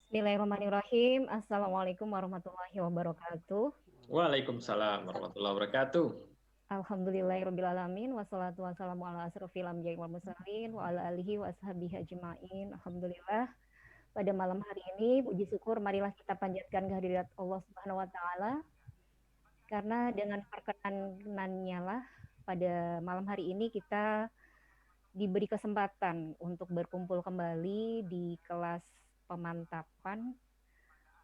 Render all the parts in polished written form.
Bismillahirrahmanirrahim. Assalamualaikum warahmatullahi wabarakatuh. Waalaikumsalam warahmatullahi wabarakatuh. Alhamdulillahirrabbilalamin. Wassalatu wassalamu ala asrofil anbiya'i wal mursalin wa ala alihi wa ashabihi ajma'in. Alhamdulillah. Pada malam hari ini, puji syukur marilah kita panjatkan kehadirat Allah Subhanahu wa taala karena dengan perkenanannya lah pada malam hari ini kita diberi kesempatan untuk berkumpul kembali di kelas pemantapan.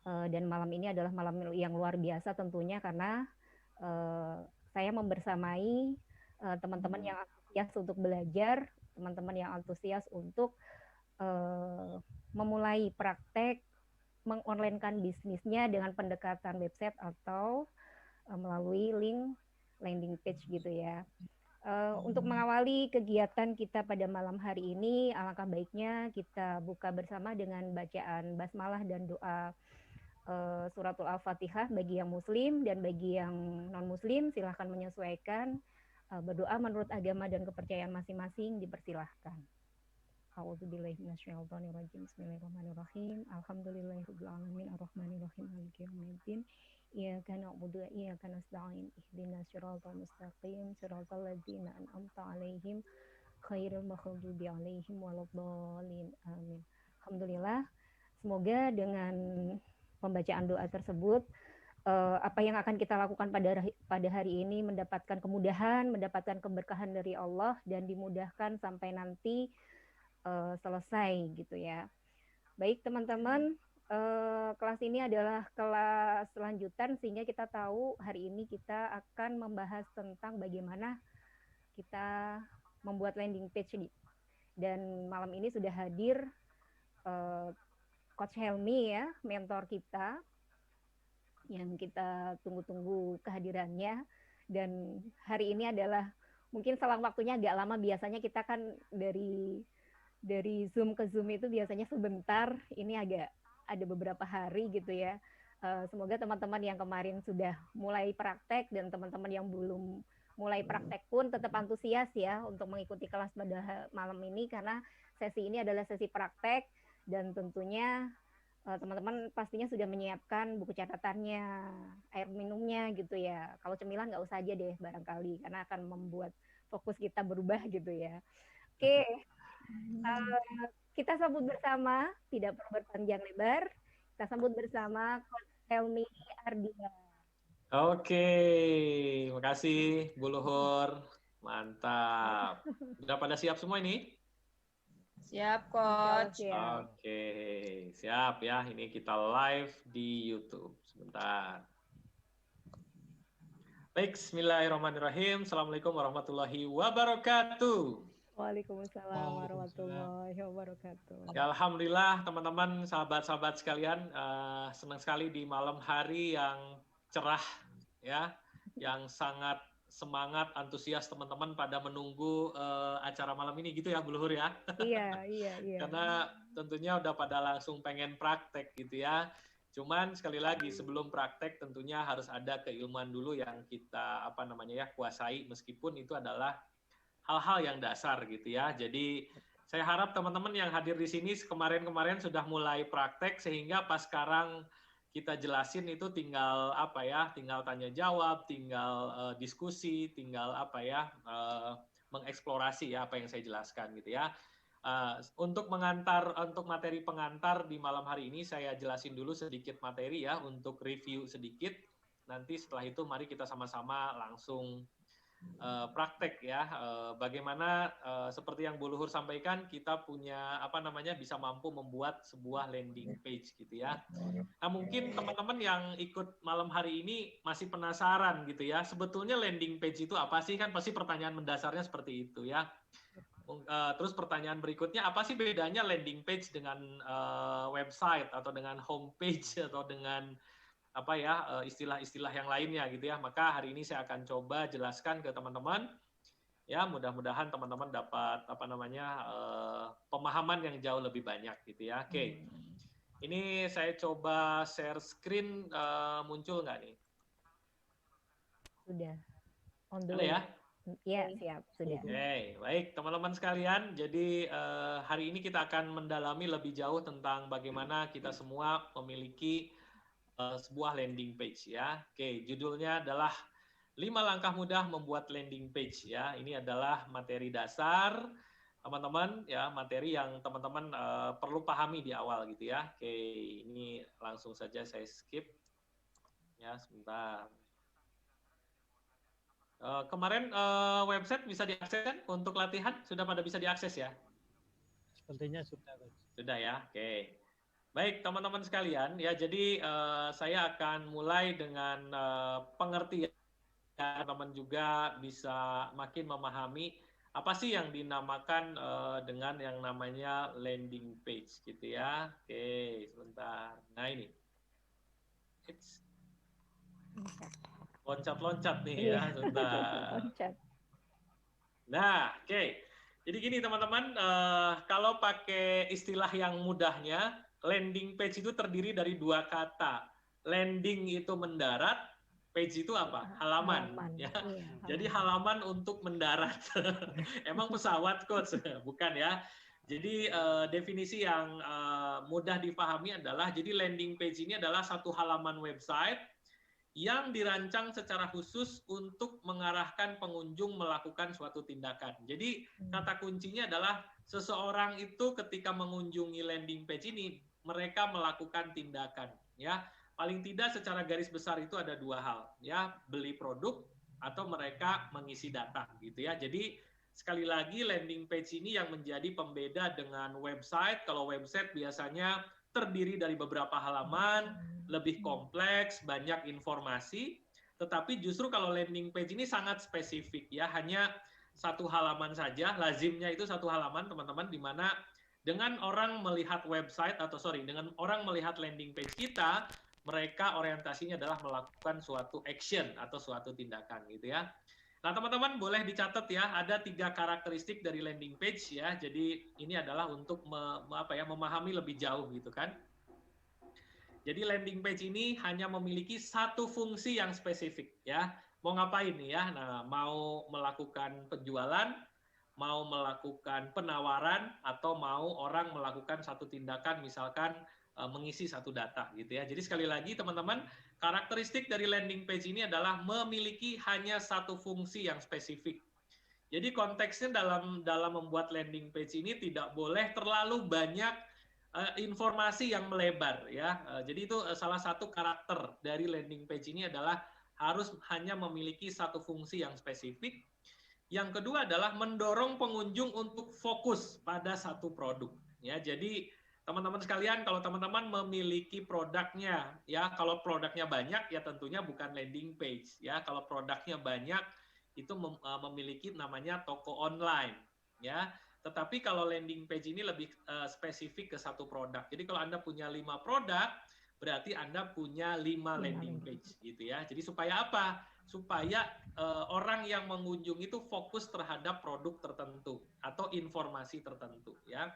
Dan malam ini adalah malam yang luar biasa tentunya karena saya membersamai teman-teman yang antusias untuk belajar, teman-teman yang antusias untuk memulai praktek mengonlinekan bisnisnya dengan pendekatan website atau melalui link landing page gitu ya. Untuk mengawali kegiatan kita pada malam hari ini, alangkah baiknya kita buka bersama dengan bacaan basmalah dan doa suratul Al-Fatihah bagi yang muslim dan bagi yang non-muslim silahkan menyesuaikan berdoa menurut agama dan kepercayaan masing-masing dipersilahkan. A'udzubillahi minasyaitonirrajim. Bismillahirrahmanirrahim. Alhamdulillahirabbil alamin arrahmanirrahim maliki yaumiddin. Iyyaka na'budu wa iyyaka nasta'in. Ihdinas siratal mustaqim siratal ladzina an'amta 'alaihim ghairil maghdubi 'alaihim waladdallin. Amin. Alhamdulillah. Semoga dengan pembacaan doa tersebut apa yang akan kita lakukan pada hari ini mendapatkan kemudahan, mendapatkan keberkahan dari Allah dan dimudahkan sampai nanti selesai gitu ya. Baik teman-teman, kelas ini adalah kelas lanjutan sehingga kita tahu hari ini kita akan membahas tentang bagaimana kita membuat landing page dan malam ini sudah hadir Coach Helmi ya, mentor kita yang kita tunggu-tunggu kehadirannya. Dan hari ini adalah mungkin selang waktunya agak lama, biasanya kita kan dari Zoom ke Zoom itu biasanya sebentar, ini agak ada beberapa hari gitu ya. Semoga teman-teman yang kemarin sudah mulai praktek dan teman-teman yang belum mulai praktek pun tetap antusias ya untuk mengikuti kelas pada malam ini karena sesi ini adalah sesi praktek dan tentunya teman-teman pastinya sudah menyiapkan buku catatannya, air minumnya gitu ya. Kalau cemilan nggak usah aja deh barangkali karena akan membuat fokus kita berubah gitu ya. Oke, kita sambut bersama, tidak perlu berpanjang lebar. Kita sambut bersama Coach Helmi Ardia. Oke, makasih Bu Luhur. Mantap. Udah pada siap semua ini? Siap, Coach. Siap. Oke, siap ya. Ini kita live di YouTube. Sebentar. Baik, bismillahirrahmanirrahim. Assalamualaikum warahmatullahi wabarakatuh. Waalaikumsalam warahmatullahi wabarakatuh. Ya, alhamdulillah teman-teman, sahabat-sahabat sekalian, senang sekali di malam hari yang cerah ya, yang sangat semangat, antusias teman-teman pada menunggu acara malam ini gitu ya Bu Luhur ya. Iya. Karena tentunya udah pada langsung pengen praktek gitu ya. Cuman sekali lagi sebelum praktek tentunya harus ada keilmuan dulu yang kita kuasai, meskipun itu adalah hal-hal yang dasar gitu ya. Jadi saya harap teman-teman yang hadir di sini kemarin-kemarin sudah mulai praktek sehingga pas sekarang kita jelasin itu tinggal tinggal tanya jawab, tinggal diskusi, tinggal mengeksplorasi ya apa yang saya jelaskan gitu ya. Untuk materi pengantar di malam hari ini saya jelasin dulu sedikit materi ya untuk review sedikit. Nanti setelah itu mari kita sama-sama langsung praktek ya, bagaimana seperti yang Bu Luhur sampaikan kita punya bisa mampu membuat sebuah landing page gitu ya. Nah mungkin teman-teman yang ikut malam hari ini masih penasaran gitu ya, sebetulnya landing page itu apa sih, kan pasti pertanyaan mendasarnya seperti itu ya. Terus pertanyaan berikutnya, apa sih bedanya landing page dengan website atau dengan homepage atau dengan istilah-istilah yang lainnya gitu ya. Maka hari ini saya akan coba jelaskan ke teman-teman ya, mudah-mudahan teman-teman dapat pemahaman yang jauh lebih banyak gitu ya. Oke. Ini saya coba share screen, muncul nggak nih? Sudah. On the way. Ya? Ya, siap, sudah. Oke, baik teman-teman sekalian. Jadi hari ini kita akan mendalami lebih jauh tentang bagaimana kita semua memiliki sebuah landing page ya. Oke, judulnya adalah 5 langkah mudah membuat landing page ya. Ini adalah materi dasar teman-teman ya, materi yang teman-teman perlu pahami di awal gitu ya. Oke, ini langsung saja saya skip ya sebentar. Kemarin website bisa diakses kan untuk latihan? Sudah pada bisa diakses ya? Sepertinya sudah. Sudah ya, oke. Baik teman-teman sekalian, ya jadi saya akan mulai dengan pengertian teman-teman juga bisa makin memahami apa sih yang dinamakan dengan yang namanya landing page gitu ya. Oke, sebentar. Nah ini. Loncat-loncat nih ya, sebentar. Nah, oke. Jadi gini teman-teman, kalau pakai istilah yang mudahnya, landing page itu terdiri dari 2 kata. Landing itu mendarat, page itu apa? Halaman. Ya. Iya, jadi halaman untuk mendarat. Emang pesawat, Coach? Bukan ya. Jadi definisi yang mudah dipahami adalah, jadi landing page ini adalah satu halaman website yang dirancang secara khusus untuk mengarahkan pengunjung melakukan suatu tindakan. Jadi kata kuncinya adalah seseorang itu ketika mengunjungi landing page ini, mereka melakukan tindakan. Ya, paling tidak secara garis besar itu ada 2 hal, ya, beli produk atau mereka mengisi data, gitu ya. Jadi sekali lagi landing page ini yang menjadi pembeda dengan website. Kalau website biasanya terdiri dari beberapa halaman, lebih kompleks, banyak informasi, tetapi justru kalau landing page ini sangat spesifik ya, hanya satu halaman saja, lazimnya itu satu halaman teman-teman, di mana dengan orang melihat website dengan orang melihat landing page kita, mereka orientasinya adalah melakukan suatu action atau suatu tindakan gitu ya. Nah teman-teman boleh dicatat ya, ada 3 karakteristik dari landing page ya. Jadi ini adalah untuk memahami lebih jauh gitu kan. Jadi landing page ini hanya memiliki satu fungsi yang spesifik ya. Mau ngapain nih ya? Nah, mau melakukan penjualan, mau melakukan penawaran, atau mau orang melakukan satu tindakan misalkan mengisi satu data gitu ya. Jadi sekali lagi teman-teman, karakteristik dari landing page ini adalah memiliki hanya satu fungsi yang spesifik. Jadi konteksnya dalam membuat landing page ini tidak boleh terlalu banyak informasi yang melebar ya. Jadi itu salah satu karakter dari landing page ini adalah harus hanya memiliki satu fungsi yang spesifik. Yang kedua adalah mendorong pengunjung untuk fokus pada satu produk ya. Jadi teman-teman sekalian, kalau teman-teman memiliki produknya ya, kalau produknya banyak ya tentunya bukan landing page ya. Kalau produknya banyak itu memiliki namanya toko online ya. Tetapi kalau landing page ini lebih spesifik ke satu produk. Jadi kalau Anda punya 5 produk, berarti Anda punya 5 landing page gitu ya. Jadi supaya apa? Supaya orang yang mengunjungi itu fokus terhadap produk tertentu atau informasi tertentu ya.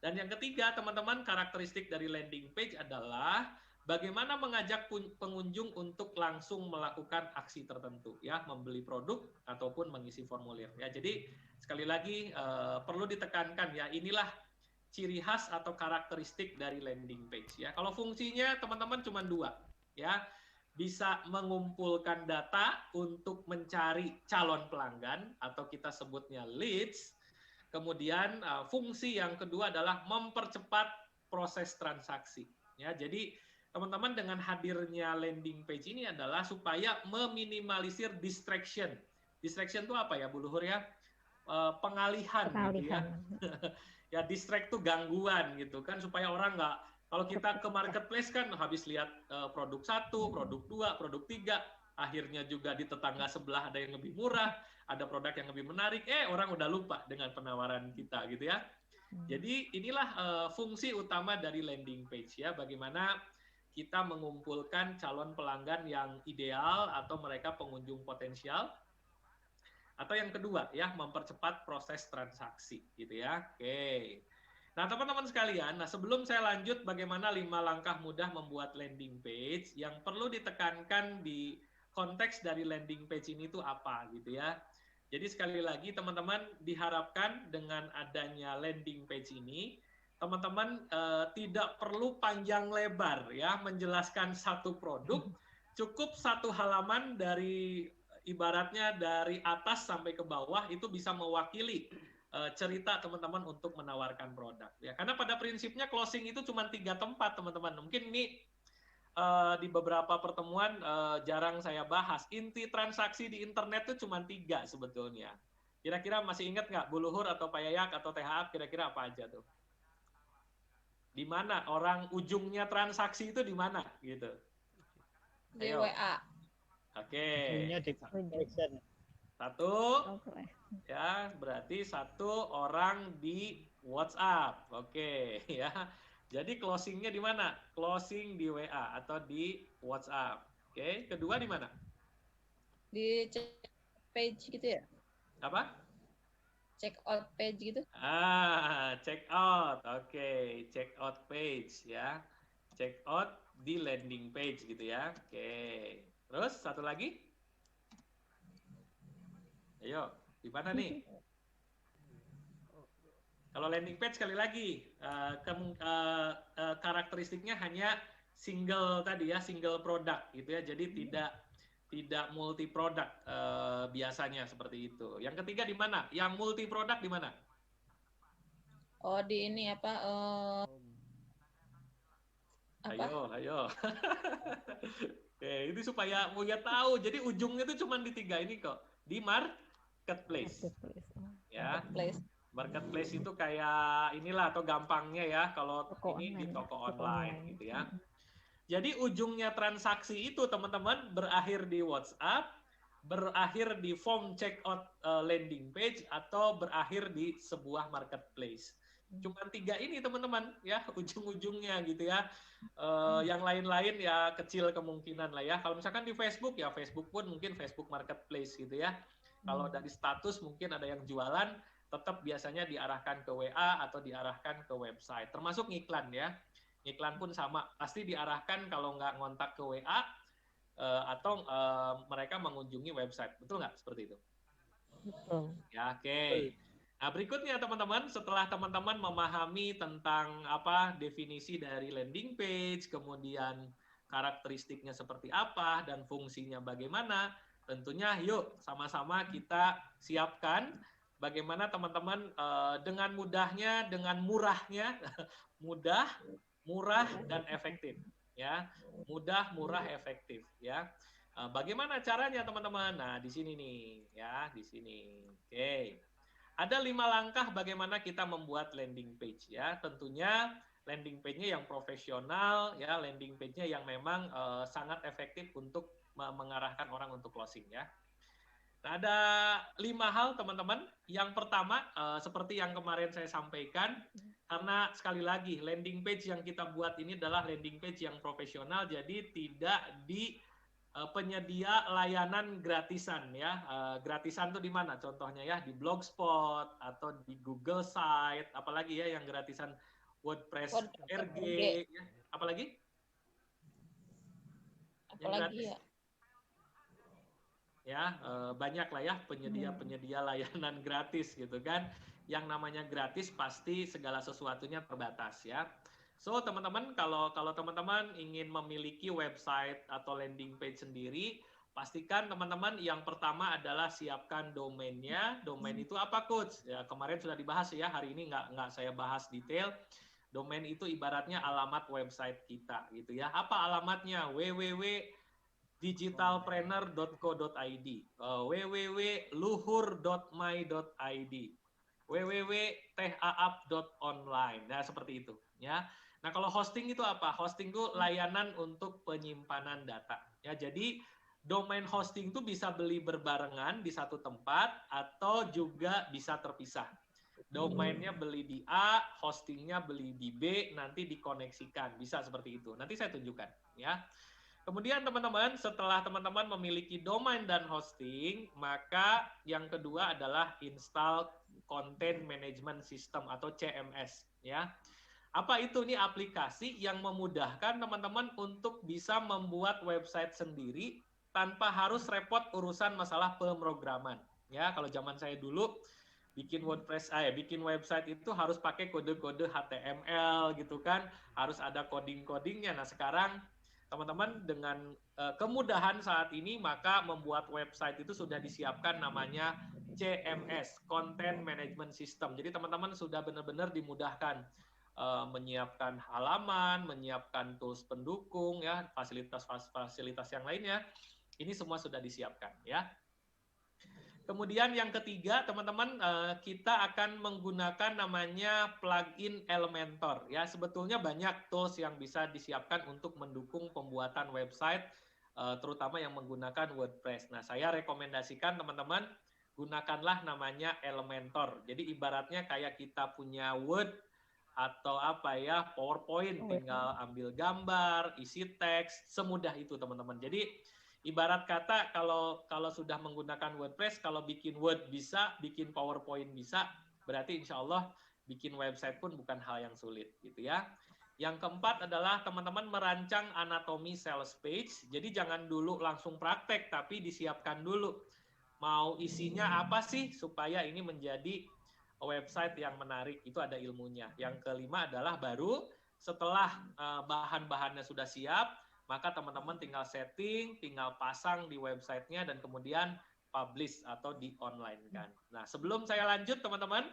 Dan yang ketiga, teman-teman, karakteristik dari landing page adalah bagaimana mengajak pengunjung untuk langsung melakukan aksi tertentu ya, membeli produk ataupun mengisi formulir ya. Jadi sekali lagi perlu ditekankan ya, inilah ciri khas atau karakteristik dari landing page ya. Kalau fungsinya teman-teman cuma 2 ya. Bisa mengumpulkan data untuk mencari calon pelanggan atau kita sebutnya leads. Kemudian fungsi yang kedua adalah mempercepat proses transaksi ya. Jadi teman-teman dengan hadirnya landing page ini adalah supaya meminimalisir distraction. Distraction itu apa ya Bu Luhur ya? Pengalihan. Gitu ya. Ya distract itu gangguan gitu kan, supaya orang nggak, kalau kita ke marketplace kan habis lihat produk 1, produk 2, produk 3, akhirnya juga di tetangga sebelah ada yang lebih murah, ada produk yang lebih menarik, orang udah lupa dengan penawaran kita gitu ya. Jadi inilah fungsi utama dari landing page ya, bagaimana kita mengumpulkan calon pelanggan yang ideal atau mereka pengunjung potensial. Atau yang kedua ya, mempercepat proses transaksi gitu ya. Oke. Nah, teman-teman sekalian, sebelum saya lanjut bagaimana 5 langkah mudah membuat landing page, yang perlu ditekankan di konteks dari landing page ini itu apa gitu ya. Jadi sekali lagi teman-teman diharapkan dengan adanya landing page ini, teman-teman tidak perlu panjang lebar ya menjelaskan satu produk, cukup satu halaman dari ibaratnya dari atas sampai ke bawah itu bisa mewakili cerita teman-teman untuk menawarkan produk ya. Karena pada prinsipnya closing itu cuma 3 tempat teman-teman. Mungkin ini di beberapa pertemuan jarang saya bahas. Inti transaksi di internet itu cuma 3 sebetulnya. Kira-kira masih ingat nggak Bu Luhur atau Pak Yayak atau THA kira-kira apa aja tuh? Di mana orang ujungnya transaksi itu di mana gitu? Di Ayo. WA. Oke. Ujungnya di connection. Satu, ya berarti satu orang di WhatsApp. Oke, ya. Jadi closingnya di mana? Closing di WA atau di WhatsApp. Oke, kedua di mana? Di check page gitu ya? Apa? Check out page gitu? Check out. Oke, check out page ya. Check out di landing page gitu ya. Oke. Terus satu lagi? Ayo, di mana nih? Kalau landing page sekali lagi karakteristiknya hanya single tadi ya, single produk gitu ya. Jadi tidak multi produk biasanya seperti itu. Yang ketiga di mana? Yang multi produk di mana? Oh, di ini apa? Ayo. Oke, ini supaya Buya tahu. Jadi ujungnya itu cuma di 3 ini kok. Di marketplace. Ya. Marketplace itu kayak inilah atau gampangnya ya kalau ini di toko online gitu ya. Jadi ujungnya transaksi itu teman-teman berakhir di WhatsApp, berakhir di form checkout landing page atau berakhir di sebuah marketplace. Cuma 3 ini teman-teman ya ujung-ujungnya gitu ya. Yang lain-lain ya kecil kemungkinan lah ya. Kalau misalkan di Facebook ya Facebook pun mungkin Facebook Marketplace gitu ya. Kalau dari status mungkin ada yang jualan, tetap biasanya diarahkan ke WA atau diarahkan ke website. Termasuk ngiklan ya. Ngiklan pun sama, pasti diarahkan kalau nggak ngontak ke WA atau mereka mengunjungi website. Betul nggak seperti itu? Betul. Ya, oke. Nah, berikutnya teman-teman, setelah teman-teman memahami tentang apa definisi dari landing page, kemudian karakteristiknya seperti apa dan fungsinya bagaimana, tentunya yuk sama-sama kita siapkan bagaimana teman-teman dengan mudahnya, dengan murahnya, mudah, murah dan efektif, ya. Mudah, murah, efektif, ya. Bagaimana caranya teman-teman? Nah, di sini nih, ya, di sini. Oke. Ada 5 langkah bagaimana kita membuat landing page, ya. Tentunya landing page-nya yang profesional, ya, landing page-nya yang memang sangat efektif untuk mengarahkan orang untuk closing, ya. Nah, ada 5 hal teman-teman. Yang pertama, seperti yang kemarin saya sampaikan, karena sekali lagi landing page yang kita buat ini adalah landing page yang profesional, jadi tidak di penyedia layanan gratisan ya. Gratisan tuh di mana? Contohnya ya di Blogspot atau di Google Site, apalagi ya yang gratisan WordPress RG, ya. Apalagi? Apalagi ya? Ya banyak lah ya penyedia layanan gratis gitu kan. Yang namanya gratis pasti segala sesuatunya terbatas ya. So teman-teman kalau teman-teman ingin memiliki website atau landing page sendiri, pastikan teman-teman yang pertama adalah siapkan domainnya. Domain itu apa coach? Ya kemarin sudah dibahas ya, hari ini nggak saya bahas detail. Domain itu ibaratnya alamat website kita gitu ya. Apa alamatnya? www.digitalpreneur.co.id, www.luhur.my.id, www.taap.online. Nah, seperti itu ya. Nah, kalau hosting itu apa? Hosting itu layanan untuk penyimpanan data. Ya, jadi domain hosting itu bisa beli berbarengan di satu tempat atau juga bisa terpisah. Domainnya beli di A, hostingnya beli di B, nanti dikoneksikan. Bisa seperti itu. Nanti saya tunjukkan ya. Kemudian teman-teman, setelah teman-teman memiliki domain dan hosting, maka yang kedua adalah install Content Management System atau CMS ya. Apa itu? Ini aplikasi yang memudahkan teman-teman untuk bisa membuat website sendiri tanpa harus repot urusan masalah pemrograman Ya, kalau zaman saya dulu bikin bikin website itu harus pakai kode-kode HTML gitu kan, harus ada coding-codingnya. Nah, sekarang teman-teman dengan kemudahan saat ini maka membuat website itu sudah disiapkan namanya CMS, Content Management System. Jadi teman-teman sudah benar-benar dimudahkan menyiapkan halaman, menyiapkan tools pendukung ya, fasilitas-fasilitas yang lainnya. Ini semua sudah disiapkan ya. Kemudian yang ketiga, teman-teman, kita akan menggunakan namanya plugin Elementor. Ya, sebetulnya banyak tools yang bisa disiapkan untuk mendukung pembuatan website, terutama yang menggunakan WordPress. Nah, saya rekomendasikan teman-teman gunakanlah namanya Elementor. Jadi ibaratnya kayak kita punya Word atau apa ya, PowerPoint, tinggal ambil gambar, isi teks, semudah itu teman-teman. Jadi ibarat kata kalau sudah menggunakan WordPress, kalau bikin Word bisa, bikin PowerPoint bisa, berarti insya Allah bikin website pun bukan hal yang sulit gitu ya. Yang keempat adalah teman-teman merancang anatomi sales page. Jadi jangan dulu langsung praktek, tapi disiapkan dulu. Mau isinya apa sih supaya ini menjadi website yang menarik, itu ada ilmunya. Yang kelima adalah baru setelah bahan-bahannya sudah siap, maka teman-teman tinggal setting, tinggal pasang di websitenya dan kemudian publish atau di online kan. Nah, sebelum saya lanjut teman-teman,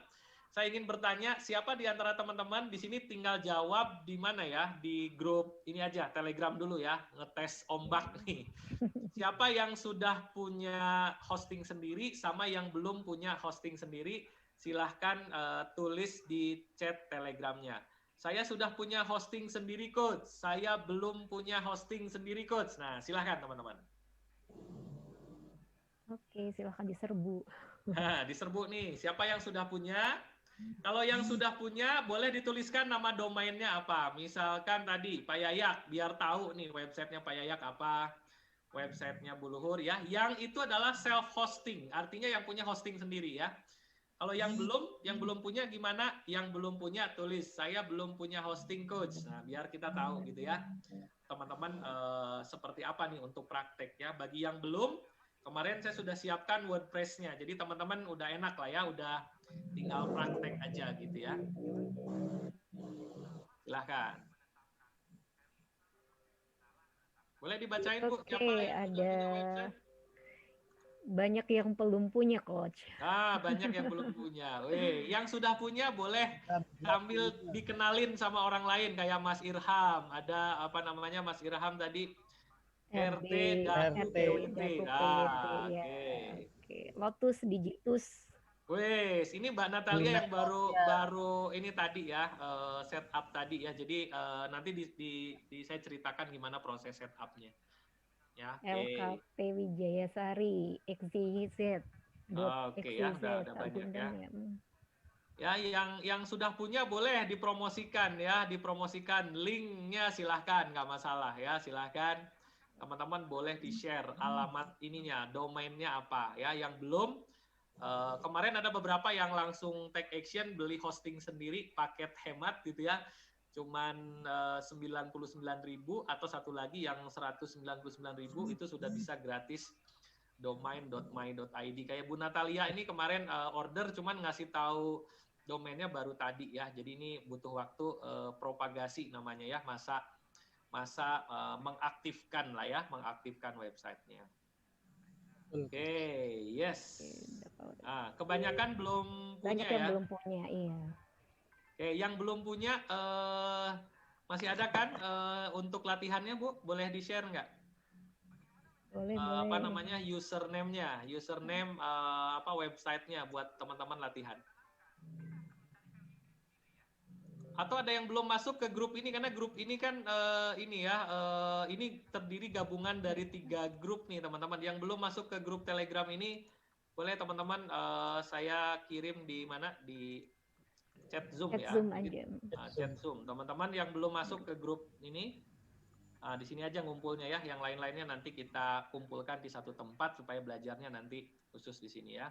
saya ingin bertanya siapa di antara teman-teman di sini tinggal jawab di mana ya, di grup ini aja, Telegram dulu ya, ngetes ombak nih. Siapa yang sudah punya hosting sendiri sama yang belum punya hosting sendiri, silahkan tulis di chat Telegramnya. Saya sudah punya hosting sendiri, Coach. Saya belum punya hosting sendiri, Coach. Nah, silahkan teman-teman. Oke, silahkan diserbu. Nah, diserbu nih. Siapa yang sudah punya? Kalau yang sudah punya, boleh dituliskan nama domainnya apa. Misalkan tadi, Pak Yayak, biar tahu nih websitenya Pak Yayak apa. Websitenya Bu Luhur ya. Yang itu adalah self-hosting. Artinya yang punya hosting sendiri ya. Kalau yang belum punya gimana? Yang belum punya tulis saya belum punya hosting, Coach. Nah, biar kita tahu gitu ya, teman-teman seperti apa nih untuk praktek ya. Bagi yang belum, kemarin saya sudah siapkan WordPress-nya. Jadi teman-teman udah enak lah ya, udah tinggal praktek aja gitu ya. Silahkan. Boleh dibacain Bu, siapa yang sudah punya website? Banyak yang belum punya, Coach. Banyak yang belum punya. Yang sudah punya boleh sambil dikenalin sama orang lain kayak Mas Irham. Ada apa namanya Mas Irham tadi? RT dan PWT. Oke. Lotus Digitus. Wes, ini Mbak Natalia yang baru ini tadi ya, setup tadi ya. Jadi nanti saya ceritakan gimana proses setupnya. Ya, LKP Wijayasari XYZ. Oke ya, udah banyak ya. Ya, yang sudah punya boleh dipromosikan ya, dipromosikan linknya silahkan, nggak masalah ya, silahkan teman-teman boleh di-share alamat ininya, domainnya apa ya. Yang belum, kemarin ada beberapa yang langsung take action beli hosting sendiri, paket hemat gitu ya. Cuman 99.000 atau satu lagi yang 199.000 itu sudah bisa gratis domain.my.id. Kayak Bu Natalia ini kemarin order cuman ngasih tahu domainnya baru tadi ya. Jadi ini butuh waktu propagasi namanya ya, masa mengaktifkan lah ya, mengaktifkan websitenya. Oke, yes. Kebanyakan belum punya ya. Belum punya, iya. Oke, yang belum punya masih ada kan untuk latihannya Bu? Boleh di-share nggak? Boleh. Apa namanya username-nya? Username apa websitenya buat teman-teman latihan? Atau ada yang belum masuk ke grup ini karena grup ini kan ini terdiri gabungan dari 3 grup nih teman-teman. Yang belum masuk ke grup Telegram ini boleh teman-teman saya kirim di mana di chat Zoom ya. Zoom aja. Chat Zoom. Teman-teman yang belum masuk ke grup ini, di sini aja ngumpulnya ya. Yang lain-lainnya nanti kita kumpulkan di satu tempat supaya belajarnya nanti khusus di sini ya.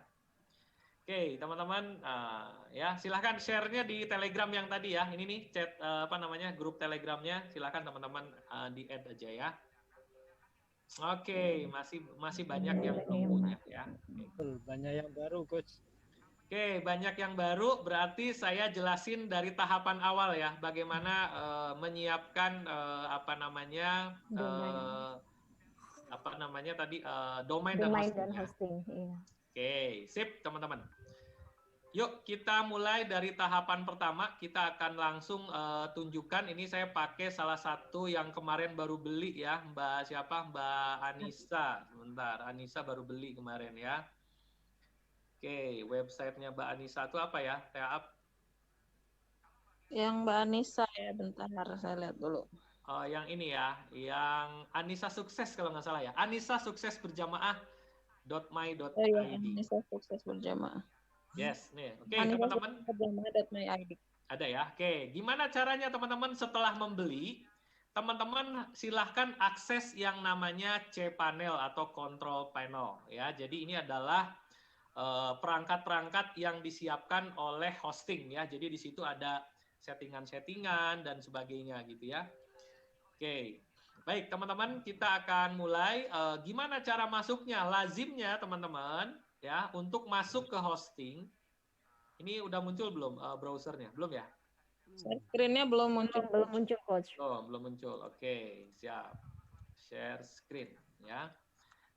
Oke, teman-teman, ya silahkan share-nya di Telegram yang tadi ya. Ini nih chat grup Telegramnya. Silahkan teman-teman di add aja ya. Oke, masih banyak yang belum punya ya. Betul, banyak yang baru, Coach. Oke, banyak yang baru. Berarti saya jelasin dari tahapan awal ya, bagaimana menyiapkan domain dan Domain hosting dan ya. hosting, iya. Oke, sip teman-teman. Yuk kita mulai dari tahapan pertama. Kita akan langsung tunjukkan. Ini saya pakai salah satu yang kemarin baru beli ya, Mbak siapa? Mbak Anissa. Sebentar, Anissa baru beli kemarin ya. Oke, websitenya Mbak Anissa itu apa ya? Yang Mbak Anissa ya, bentar saya lihat dulu. Yang ini ya, yang Anissa Sukses kalau nggak salah ya. Anissa Sukses Berjamaah.my.id. Oh iya, Anissa Sukses Berjamaah. Yes, nih. Oke, teman-teman. Berjamaah.my.id. Ada ya. Oke, gimana caranya teman-teman setelah membeli? Teman-teman silahkan akses yang namanya cPanel atau Control Panel ya. Jadi ini adalah perangkat-perangkat yang disiapkan oleh hosting ya. Jadi di situ ada settingan-settingan dan sebagainya gitu ya. Oke, baik teman-teman, kita akan mulai. Gimana cara masuknya? Lazimnya teman-teman ya, untuk masuk ke hosting. Ini udah muncul belum browsernya? Belum ya? Share screen-nya belum muncul. Belum muncul, Coach. Oh, belum muncul. Oke, siap. Share screen ya.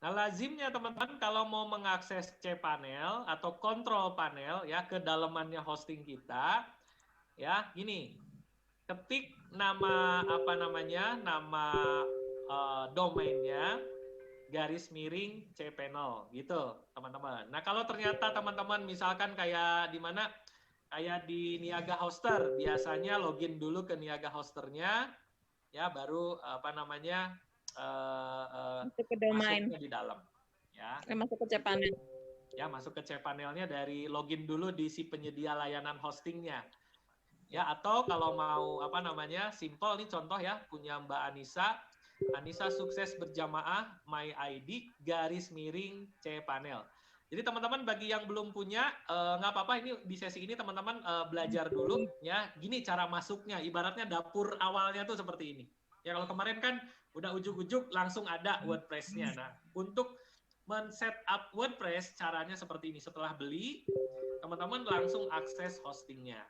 Nah, lazimnya teman-teman kalau mau mengakses cPanel atau control panel ya ke dalamannya hosting kita ya, gini. Ketik nama nama domainnya garis miring cPanel gitu, teman-teman. Nah, kalau ternyata teman-teman misalkan kayak di mana? Kayak di Niaga Hoster, biasanya login dulu ke Niaga Hosternya ya, baru Masuk ke domain. masuknya di dalam ya. Masuk ke cPanel. Ya, masuk ke cPanelnya dari login dulu di si penyedia layanan hostingnya. Ya, atau kalau mau simple nih contoh ya, punya Mbak Anissa Sukses Berjamaah My ID garis miring cPanel. Jadi teman-teman bagi yang belum punya nggak apa-apa, ini di sesi ini teman-teman belajar dulu ya. Gini cara masuknya, ibaratnya dapur awalnya tuh seperti ini. Ya kalau kemarin kan udah ujuk-ujuk langsung ada WordPress-nya. Nah, untuk men-setup WordPress caranya seperti ini. Setelah beli, teman-teman langsung akses hostingnya.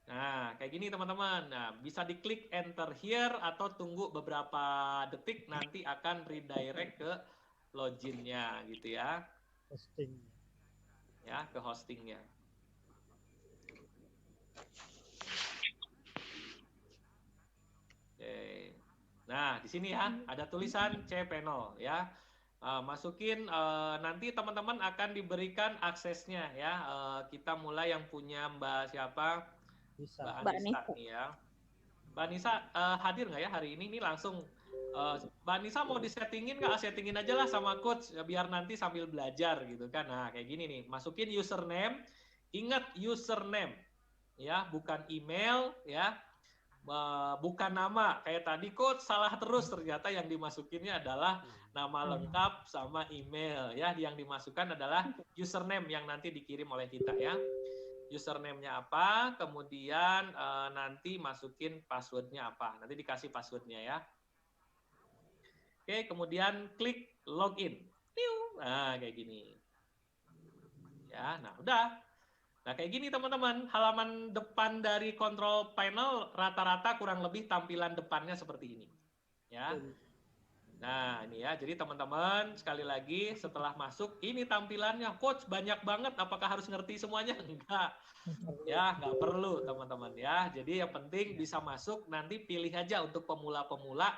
Nah, kayak gini teman-teman. Nah, bisa diklik enter here atau tunggu beberapa detik, nanti akan redirect ke loginnya gitu ya. Hosting. Ya, ke hostingnya. Oke. Nah, di sini ya ada tulisan cPanel ya. Masukin nanti teman-teman akan diberikan aksesnya ya. Kita mulai yang punya Mbak siapa? Mbak Anissa nih ya. Mbak Anissa hadir nggak ya hari ini? Nih langsung Mbak Anissa mau disettingin nggak? Settingin aja lah sama coach biar nanti sambil belajar gitu kan. Nah kayak gini nih, masukin username. Ingat username ya, bukan email ya. Bukan nama, kayak tadi coach salah terus, ternyata yang dimasukinnya adalah nama lengkap sama email ya. Yang dimasukkan adalah username yang nanti dikirim oleh kita ya. Username-nya apa, kemudian nanti masukin password-nya apa, nanti dikasih password-nya ya. Oke, kemudian klik login. Nah kayak gini ya. Nah udah. Nah, kayak gini teman-teman, halaman depan dari control panel rata-rata kurang lebih tampilan depannya seperti ini. Ya. Nah, ini ya. Jadi teman-teman, sekali lagi setelah masuk, ini tampilannya. Coach, banyak banget, apakah harus ngerti semuanya? Enggak. Ya, enggak perlu teman-teman ya. Jadi yang penting bisa masuk, nanti pilih aja untuk pemula-pemula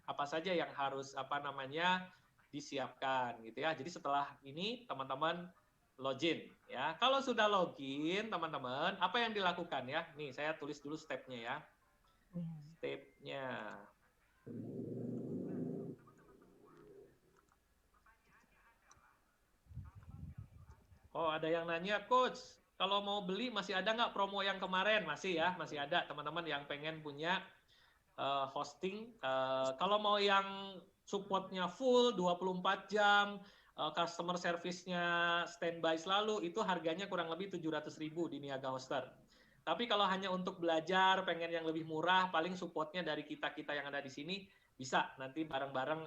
apa saja yang harus disiapkan gitu ya. Jadi setelah ini teman-teman login ya. Kalau sudah login teman-teman, apa yang dilakukan ya? Nih saya tulis dulu stepnya ya. Stepnya. Oh ada yang nanya coach, kalau mau beli masih ada nggak promo yang kemarin? Masih ya, masih ada teman-teman yang pengen punya hosting. Kalau mau yang supportnya full 24 jam, customer service-nya standby selalu, itu harganya kurang lebih 700.000 di Niaga Hoster. Tapi kalau hanya untuk belajar, pengen yang lebih murah, paling supportnya dari kita-kita yang ada di sini, bisa nanti bareng-bareng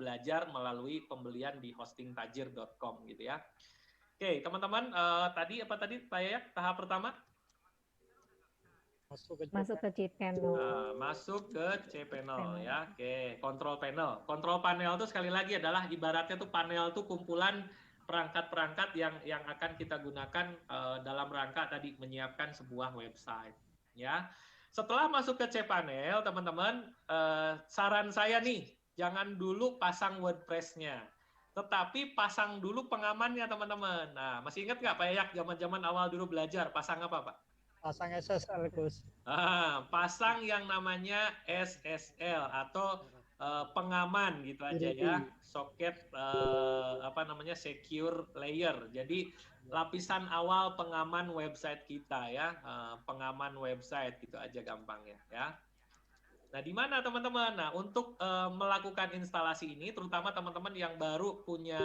belajar melalui pembelian di hostingtajir.com gitu ya. Oke, teman-teman, tadi Pak Yayak, tahap pertama? Masuk ke cPanel. Masuk ke cPanel ya. Oke, control panel. Control panel itu sekali lagi adalah ibaratnya tuh panel tuh kumpulan perangkat-perangkat yang akan kita gunakan dalam rangka tadi menyiapkan sebuah website ya. Setelah masuk ke cPanel, teman-teman, saran saya nih, jangan dulu pasang WordPress-nya. Tetapi pasang dulu pengamannya, teman-teman. Nah, masih ingat nggak Pak Yayak zaman-zaman awal dulu belajar pasang apa, Pak? Pasang SSL, Gus. Pasang yang namanya SSL atau pengaman gitu aja ya, soket secure layer. Jadi lapisan awal pengaman website kita ya, pengaman website gitu aja gampangnya ya. Nah, di mana teman-teman? Nah, untuk melakukan instalasi ini, terutama teman-teman yang baru punya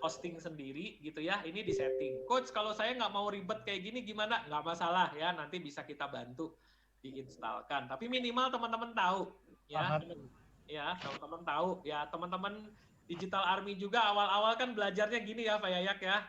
hosting sendiri gitu ya, ini di setting. Coach, kalau saya nggak mau ribet kayak gini gimana? Nggak masalah ya, nanti bisa kita bantu diinstalkan. Tapi minimal teman-teman tahu ya, teman-teman tahu ya, teman-teman Digital Army juga awal-awal kan belajarnya gini ya Pak Yayak ya.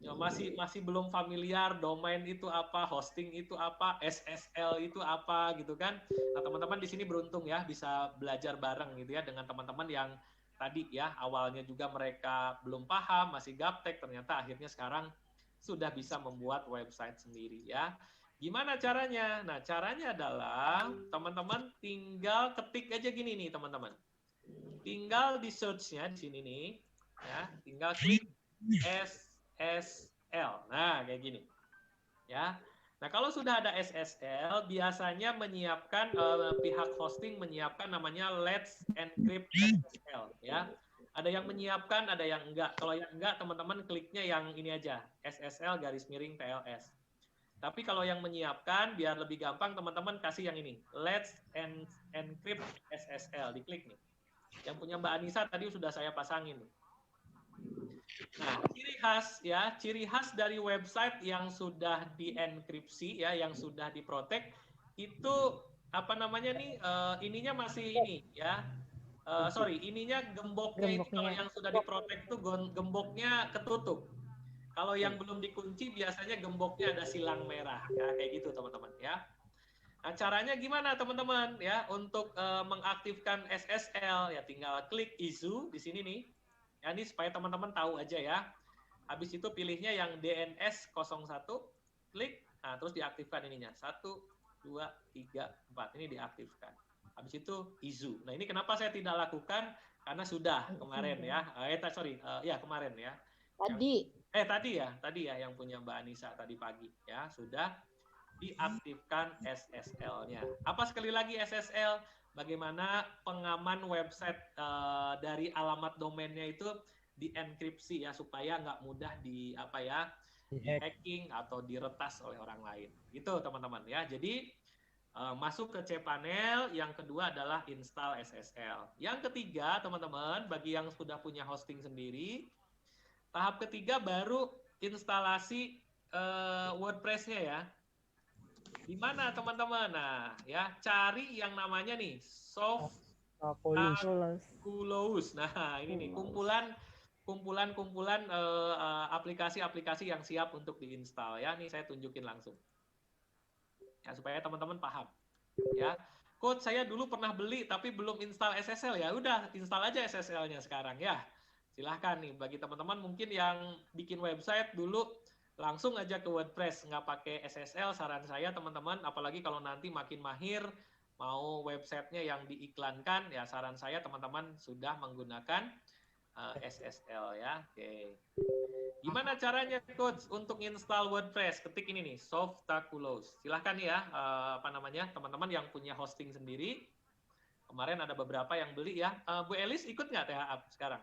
Ya, masih belum familiar domain itu apa, hosting itu apa, SSL itu apa gitu kan. Nah, teman-teman di sini beruntung ya bisa belajar bareng gitu ya dengan teman-teman yang tadi ya awalnya juga mereka belum paham, masih gaptek, ternyata akhirnya sekarang sudah bisa membuat website sendiri ya. Gimana caranya? Nah, caranya adalah teman-teman tinggal ketik aja gini nih teman-teman. Tinggal di search-nya di sini nih ya, tinggal klik SSL. Nah, kayak gini. Ya. Nah, kalau sudah ada SSL, biasanya menyiapkan pihak hosting menyiapkan namanya Let's Encrypt SSL ya. Ada yang menyiapkan, ada yang enggak. Kalau yang enggak, teman-teman kliknya yang ini aja, SSL _TLS. Tapi kalau yang menyiapkan, biar lebih gampang, teman-teman kasih yang ini, Let's Encrypt SSL, diklik nih. Yang punya Mbak Anissa tadi sudah saya pasangin. Nah, ciri khas dari website yang sudah dienkripsi ya, yang sudah diprotek itu apa namanya nih? Ininya masih ini ya. Ininya gemboknya ini kalau yang sudah diprotek itu gemboknya ketutup. Kalau yang belum dikunci biasanya gemboknya ada silang merah. Ya, kayak gitu teman-teman ya. Nah, caranya gimana teman-teman ya untuk mengaktifkan SSL ya tinggal klik issue di sini nih. Ya, ini supaya teman-teman tahu aja ya. Habis itu pilihnya yang DNS 01, klik, nah terus diaktifkan ininya. 1, 2, 3, 4. Ini diaktifkan. Habis itu issue. Nah, ini kenapa saya tidak lakukan? Karena sudah kemarin ya. Kemarin ya. Tadi ya yang punya Mbak Anissa tadi pagi ya, sudah diaktifkan SSL-nya. Apa sekali lagi SSL? Bagaimana pengaman website dari alamat domainnya itu dienkripsi ya supaya nggak mudah di hacking atau diretas oleh orang lain. Gitu teman-teman ya. Jadi masuk ke cPanel, yang kedua adalah install SSL. Yang ketiga teman-teman, bagi yang sudah punya hosting sendiri, tahap ketiga baru instalasi WordPress-nya ya. Di mana teman-teman? Nah, ya cari yang namanya nih Softaculous. Nah, ini nih kumpulan aplikasi-aplikasi yang siap untuk diinstal ya. Nih saya tunjukin langsung. Ya, supaya teman-teman paham. Ya. Coach, saya dulu pernah beli tapi belum install SSL ya. Udah, install aja SSL-nya sekarang ya. Silahkan nih bagi teman-teman mungkin yang bikin website dulu langsung aja ke WordPress, nggak pakai SSL. Saran saya teman-teman, apalagi kalau nanti makin mahir, mau websitenya yang diiklankan, ya saran saya teman-teman sudah menggunakan SSL ya. Oke. Gimana caranya Coach untuk install WordPress? Ketik ini nih, Softaculous. Silahkan ya, teman-teman yang punya hosting sendiri. Kemarin ada beberapa yang beli ya. Bu Elis ikut nggak THA sekarang?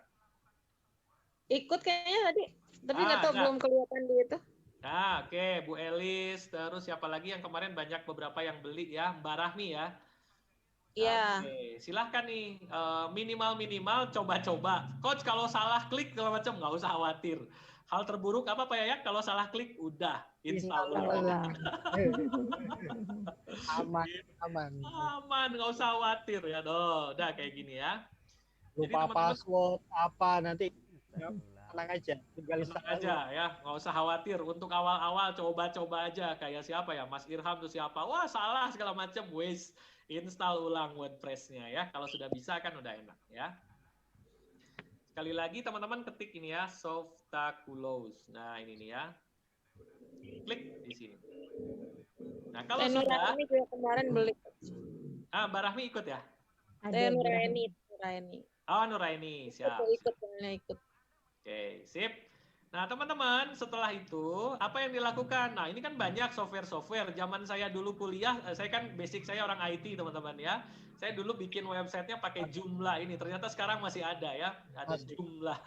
Ikut kayaknya tadi. Tapi nggak tahu belum kelihatan di itu. Nah, oke. Bu Elis, terus siapa lagi yang kemarin banyak beberapa yang beli ya? Mbak Rahmi ya? Iya. Oke, silahkan nih. Minimal coba-coba. Coach, kalau salah klik segala macam, nggak usah khawatir. Hal terburuk apa Pak Yayak? Kalau salah klik, udah install Install ulang. ulang. Aman, aman. Aman, nggak usah khawatir ya. Udah kayak gini ya. Jadi Lupa teman-teman password apa nanti tenang aja, tinggal tenang install aja ya, nggak usah khawatir. Untuk awal-awal coba-coba aja. Kayak siapa ya, Mas Irham tuh siapa? Wah salah segala macam, wes install ulang WordPress-nya ya. Kalau sudah bisa kan udah enak ya. Sekali lagi teman-teman ketik ini ya, Softaculous. Nah ini nih ya, klik di sini. Nah kalau sudah, Nuraini juga kemarin beli. Mbak Rahmi ikut ya? Ada Nuraini. Oh Nuraini, siap. Ikut. Oke, sip. Nah, teman-teman, setelah itu, apa yang dilakukan? Nah, ini kan banyak software-software. Zaman saya dulu kuliah, saya kan basic saya orang IT, teman-teman ya. Saya dulu bikin websitenya pakai Joomla ini. Ternyata sekarang masih ada ya. Ada Joomla.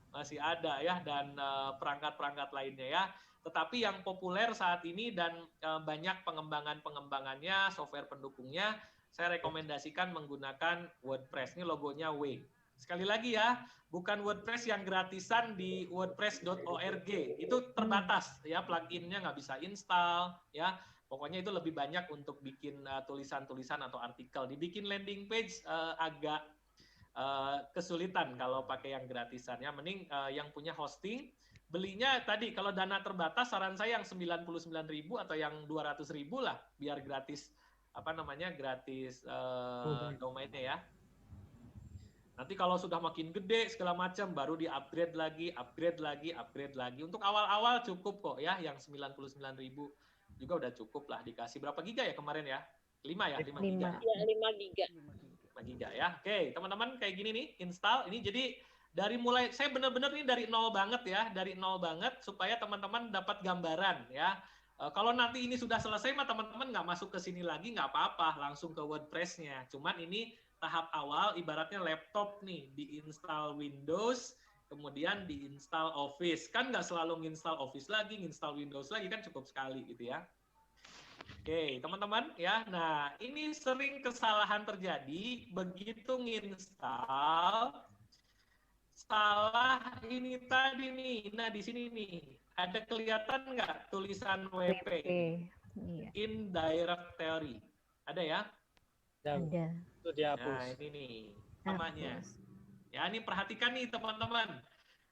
Masih ada ya. Dan perangkat-perangkat lainnya ya. Tetapi yang populer saat ini dan banyak pengembangannya, software pendukungnya, saya rekomendasikan menggunakan WordPress. Ini logonya W. Sekali lagi ya, bukan WordPress yang gratisan di wordpress.org. Itu terbatas ya, pluginnya nggak bisa install ya. Pokoknya itu lebih banyak untuk bikin tulisan-tulisan atau artikel. Dibikin landing page agak kesulitan kalau pakai yang gratisan ya. Mending yang punya hosting, belinya tadi kalau dana terbatas saran saya yang 99.000 atau yang 200.000 lah biar gratis gratis domainnya ya. Nanti kalau sudah makin gede segala macam baru di-upgrade lagi. Untuk awal-awal cukup kok ya, yang 99.000 juga udah cukup lah, dikasih berapa giga ya kemarin ya? 5 ya, 5 giga. Ya, 5 giga. 5 giga ya. Oke, teman-teman kayak gini nih, install. Ini jadi dari mulai, saya benar-benar ini dari nol banget ya, dari nol banget supaya teman-teman dapat gambaran ya. Kalau nanti ini sudah selesai mah teman-teman nggak masuk ke sini lagi nggak apa-apa, langsung ke WordPress-nya. Cuman ini tahap awal ibaratnya laptop nih, diinstal Windows, kemudian diinstal Office. Kan nggak selalu nginstal Office lagi, nginstal Windows lagi, kan cukup sekali gitu ya. Oke, teman-teman ya. Nah, ini sering kesalahan terjadi begitu nginstal salah ini tadi nih. Nah, di sini nih ada kelihatan nggak tulisan WP? Iya. In directory. Ada ya? Ada. Itu dihapus. Nah, ini nih namanya. Ya, ini perhatikan nih teman-teman.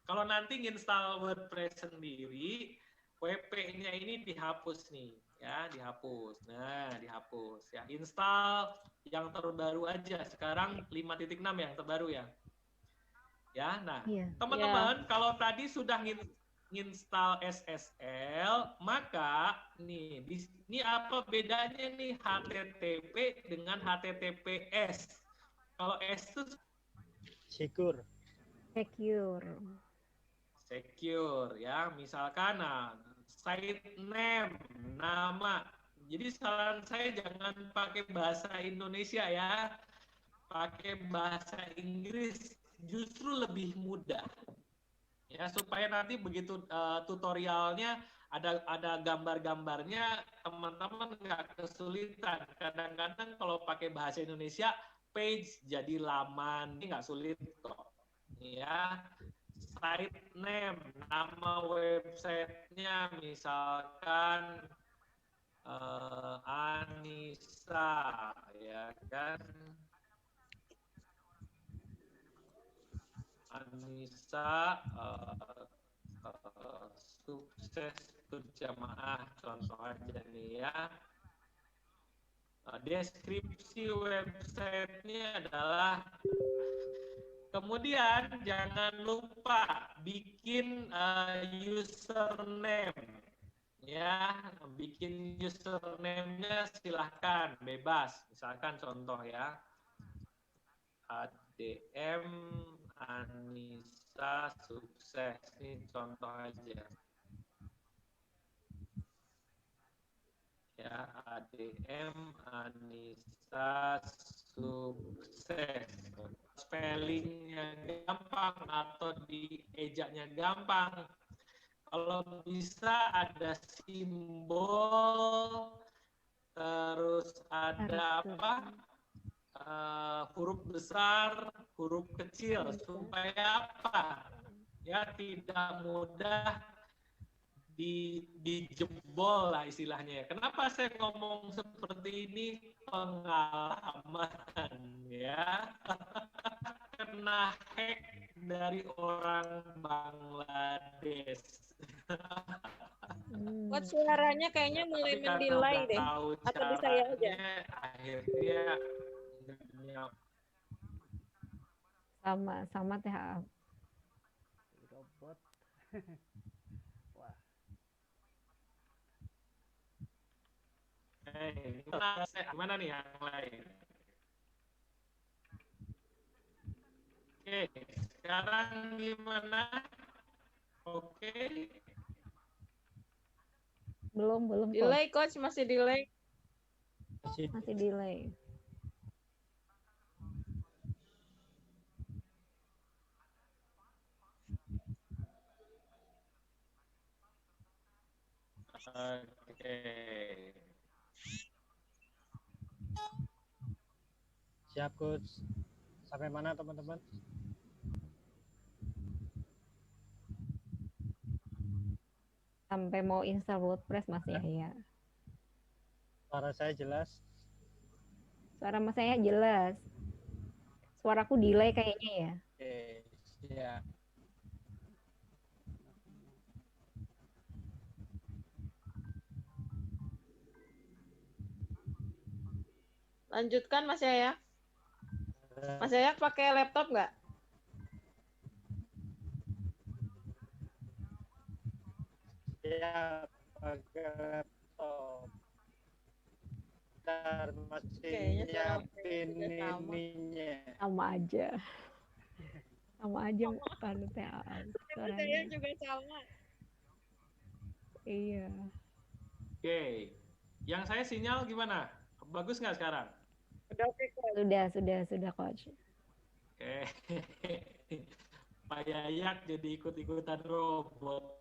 Kalau nanti nginstal WordPress sendiri, WP-nya ini dihapus nih, ya, dihapus. Nah, dihapus. Ya, install yang terbaru aja. Sekarang 5.6 yang terbaru ya. Ya, nah, teman-teman, kalau tadi sudah nginstal SSL, maka nih, ini apa bedanya nih HTTP dengan HTTPS? Kalau S itu secure ya, misalkan site name, nama. Jadi saran saya jangan pakai bahasa Indonesia ya, pakai bahasa Inggris justru lebih mudah ya, supaya nanti begitu tutorialnya ada gambar-gambarnya, teman-teman nggak kesulitan. Kadang-kadang kalau pakai bahasa Indonesia page jadi laman, ini nggak sulit kok ya. Site name, nama websitenya misalkan Anissa ya kan, Anissa sukses berjamaah, contoh aja nih ya. Deskripsi websitenya adalah, kemudian jangan lupa bikin username ya, bikin username-nya silahkan bebas, misalkan contoh ya, ADM Anissa sukses, ini contoh aja ya, ADM Anissa sukses, spellingnya gampang atau diejaknya gampang. Kalau bisa ada simbol, terus ada huruf besar, huruf kecil, supaya apa? ya tidak mudah dijebol lah istilahnya. Kenapa saya ngomong seperti ini? Pengalaman ya. Kena hack dari orang Bangladesh. Kok suaranya kayaknya mulai Tapi karena mendelay udah deh. tahu Atau di saya aja? caranya, akhirnya Sama THA. Robot. Wah. Gimana nih yang lain? Oke, sekarang gimana? Oke. Belum coach. Delay coach, masih delay. Masih delay. Oke. Siap coach. Sampai mana teman-teman? Sampai mau install WordPress Mas Yahya. Suara saya jelas. Suara Mas Yahya jelas. Suaraku delay kayaknya ya. Oke, siap. Lanjutkan Mas Yaya. Mas Yaya pakai laptop nggak? Siap pakai laptop. Bentar, masih Kayaknya suara nyiapin juga sama. ininya. Sama aja. Sama aja kan THA. Saya Suaranya. juga sama. Iya. Oke. Yang saya sinyal gimana? Bagus nggak sekarang? Udah oke coach. Sudah coach. Oke. Pak Yayak jadi ikut-ikutan robot.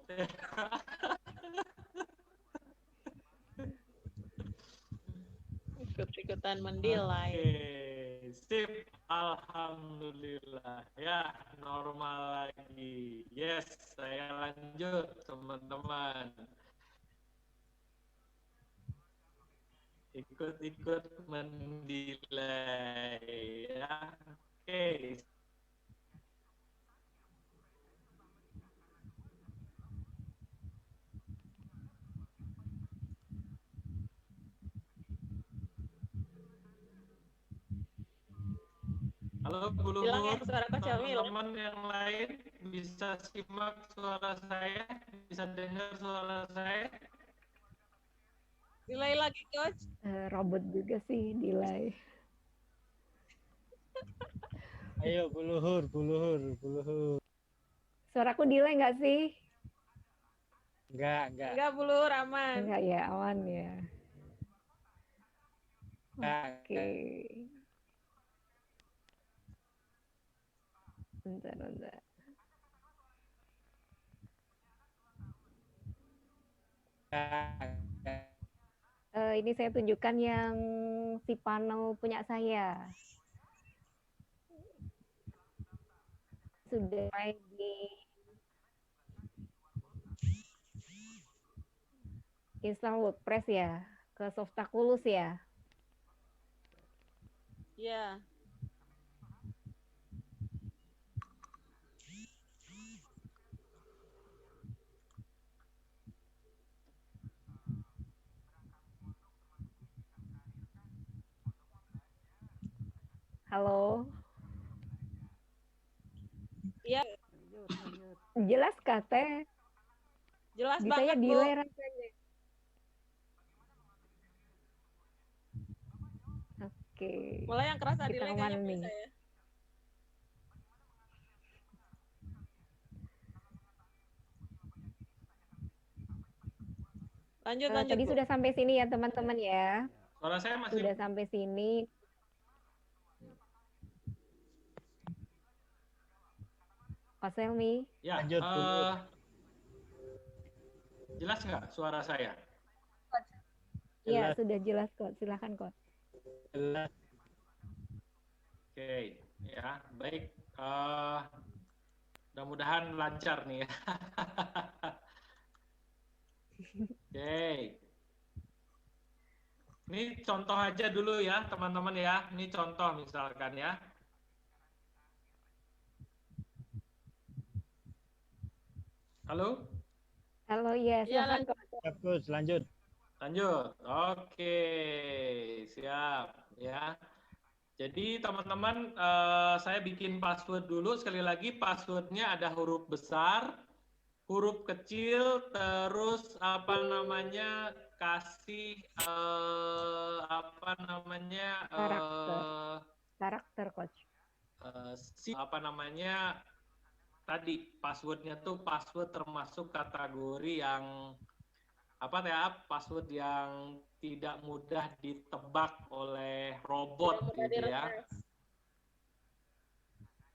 Ikut-ikutan mendelay. Oke, sip. Alhamdulillah. Ya, normal lagi. Yes, saya lanjut, teman-teman. Ikut-ikut mendelay. Ya, oke. Halo Bu Hilang ya Luhur, suara Coach Yamil. teman-teman yang lain bisa simak suara saya, bisa dengar suara saya. Delay lagi coach. Robot juga sih delay. Ayo Bu Luhur, Bu Luhur, Bu Luhur. Suaraku delay nggak sih? Enggak. Enggak Bulur, aman. Enggak ya, aman ya. Enggak. Oke. Bentar. Ini saya tunjukkan yang si panel punya saya. Sudah di install WordPress ya, ke Softaculous ya. Iya. Halo. Iya. Jelas kah Teh? Jelas Bisa banget ya Bu. delay rasanya. Oke. Mulai yang kerasa Kita delay kemana kayaknya nih? bisa ya. Lanjut. Tadi Bu. sudah sampai sini ya teman-teman ya. Suara saya masih Sudah sampai sini. Pak Selmi. ya. Lanjut, Bu. Jelas nggak suara saya? Iya, Jelas. sudah jelas kok. Silakan kok. Jelas. Oke, ya baik. Mudah-mudahan lancar nih ya. Oke. Ini contoh aja dulu ya, teman-teman ya. Ini contoh misalkan ya. Halo? Halo, ya, Iya, silakan Coach. Siap, Coach. Lanjut. Lanjut. Oke, siap ya. Jadi teman-teman, saya bikin password dulu. Sekali lagi passwordnya ada huruf besar, huruf kecil, terus apa namanya, kasih apa namanya, Karakter Coach. apa namanya, tadi passwordnya tuh password termasuk kategori yang apa ya, password yang tidak mudah ditebak oleh robot Tidak mudah gitu ya. direses.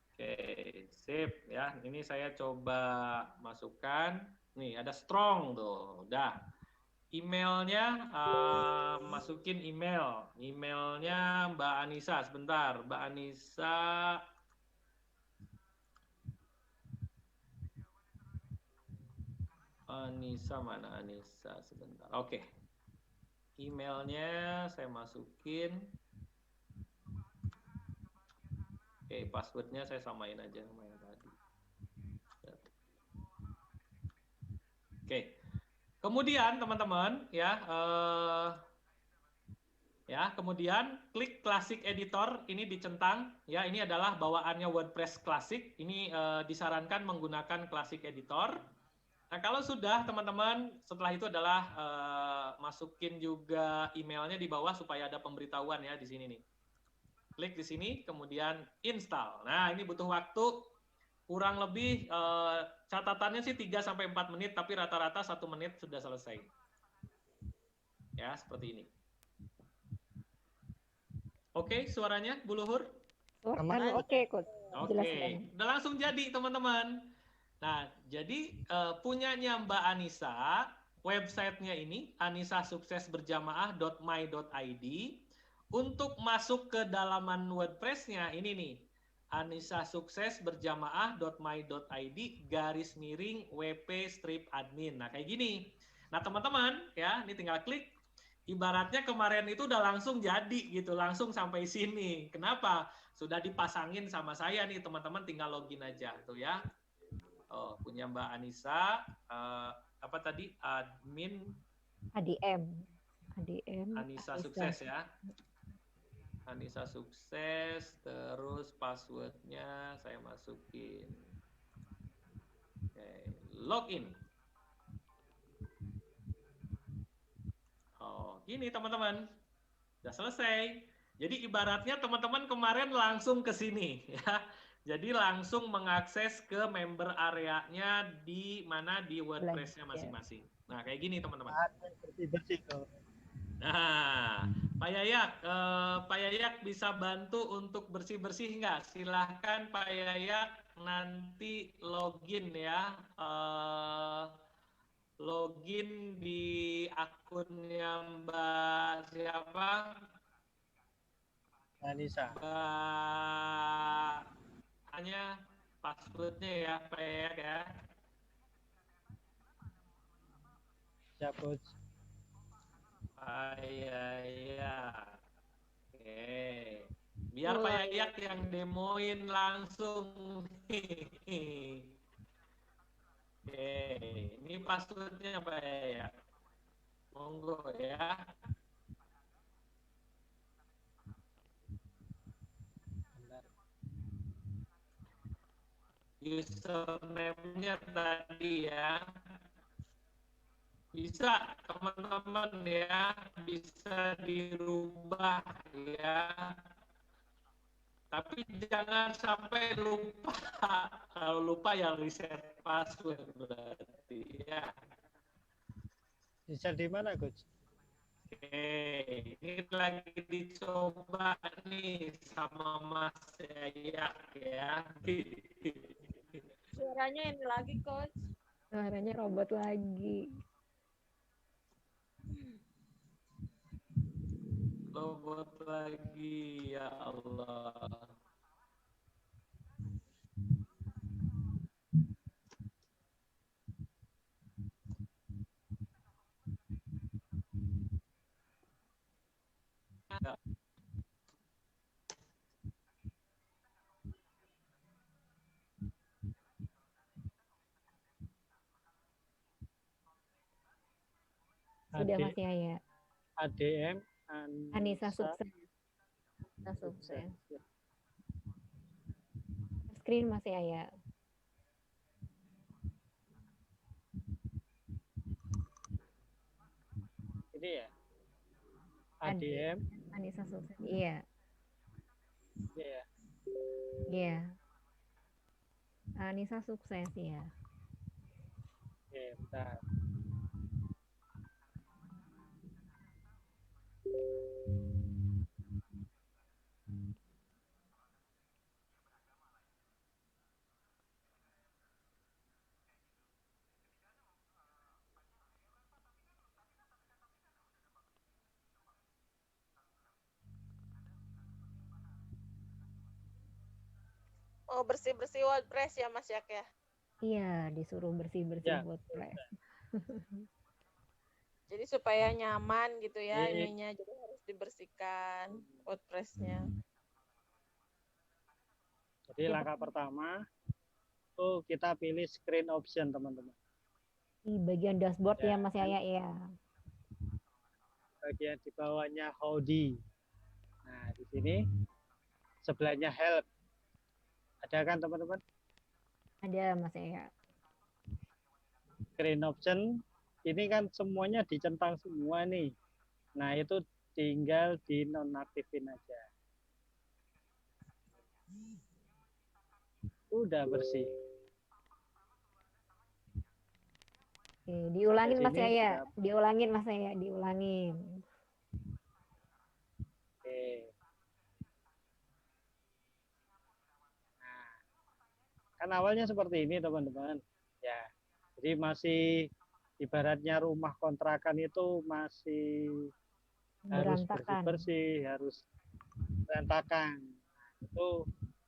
Oke, sip ya. Ini saya coba masukkan. Nih ada strong tuh, udah. Emailnya masukin email. Emailnya Mbak Anissa sebentar. Mbak Anissa. Anissa mana Anissa sebentar. Oke. Emailnya saya masukin. Oke, passwordnya saya samain aja sama yang tadi. Oke. Kemudian teman-teman kemudian klik Classic Editor, ini dicentang ya, ini adalah bawaannya WordPress Classic. Ini disarankan menggunakan Classic Editor. Nah, kalau sudah teman-teman, setelah itu adalah masukin juga emailnya di bawah supaya ada pemberitahuan ya di sini nih. Klik di sini, kemudian install. Nah, ini butuh waktu kurang lebih catatannya sih 3-4 menit, tapi rata-rata 1 menit sudah selesai. Ya, seperti ini. Oke, suaranya Bu Luhur? Oke, Coach. Oke, udah langsung jadi teman-teman. Nah, jadi punyanya Mbak Anissa, websitenya ini anisasuksesberjamaah.my.id. Untuk masuk ke dalaman WordPress-nya ini nih, anisasuksesberjamaah.my.id /wp-admin. Nah, kayak gini. Nah, teman-teman ya, ini tinggal klik. Ibaratnya kemarin itu udah langsung jadi gitu, langsung sampai sini. Kenapa? Sudah dipasangin sama saya nih, teman-teman tinggal login aja tuh ya. Oh, punya Mbak Anissa, apa tadi? Admin ADM. Anissa Sukses ya. Anissa Sukses, terus passwordnya saya masukin. Oke, login. Oh, gini teman-teman. Udah selesai. Jadi ibaratnya teman-teman kemarin langsung ke sini ya. Jadi langsung mengakses ke member areanya di mana di WordPress-nya masing-masing. Nah, kayak gini teman-teman. Bersih-bersih tuh. Nah, Pak Yayak bisa bantu untuk bersih-bersih nggak? Silahkan Pak Yayak nanti login ya. Login di akunnya Mbak siapa? Anissa. Mbak hanya passwordnya ya Pak Yayak ya. Siap, Coach. Pak Yayak. Oke. Biar Pak Yayak yang demoin langsung. Oke, ini passwordnya Pak Yayak. Monggo ya. Username-nya tadi ya. Bisa teman-teman ya, bisa dirubah ya. Tapi jangan sampai lupa. Kalau lupa ya reset password berarti ya. Bisa di mana, Coach? Oke, ini lagi dicoba nih sama Mas Yayak ya. Suaranya ini lagi, Coach. Suaranya robot lagi. Robot lagi, ya Allah. Sudah Mas Yaya. ADM Anissa Sukses. Screen Mas Yaya. Ini ya. ADM. Anissa Sukses. Iya. Iya. Iya. Anissa Sukses ya. Oke, bentar. Oh, bersih-bersih WordPress ya Mas Yak ya. Iya, disuruh bersih-bersih Ya. WordPress. Jadi supaya nyaman gitu ya Ini- ininya, jadi harus dibersihkan WordPress-nya. Jadi langkah pertama itu kita pilih screen option, teman-teman. Di bagian dashboard ya, Mas Yaya ya. Bagian di bawahnya Howdy. Nah, di sini sebelahnya help. Ada kan, teman-teman? Ada Mas Yaya. Screen option ini kan semuanya dicentang semua nih. Nah, itu tinggal dinonaktifin aja. Udah bersih. Oke, diulangin Mas Sini Yaya. sudah- Diulangin Mas Yaya, diulangin. Oke. Nah, kan awalnya seperti ini, teman-teman. Ya, jadi masih ibaratnya rumah kontrakan itu masih harus Berantakan. bersih-bersih, harus berantakan. Nah, itu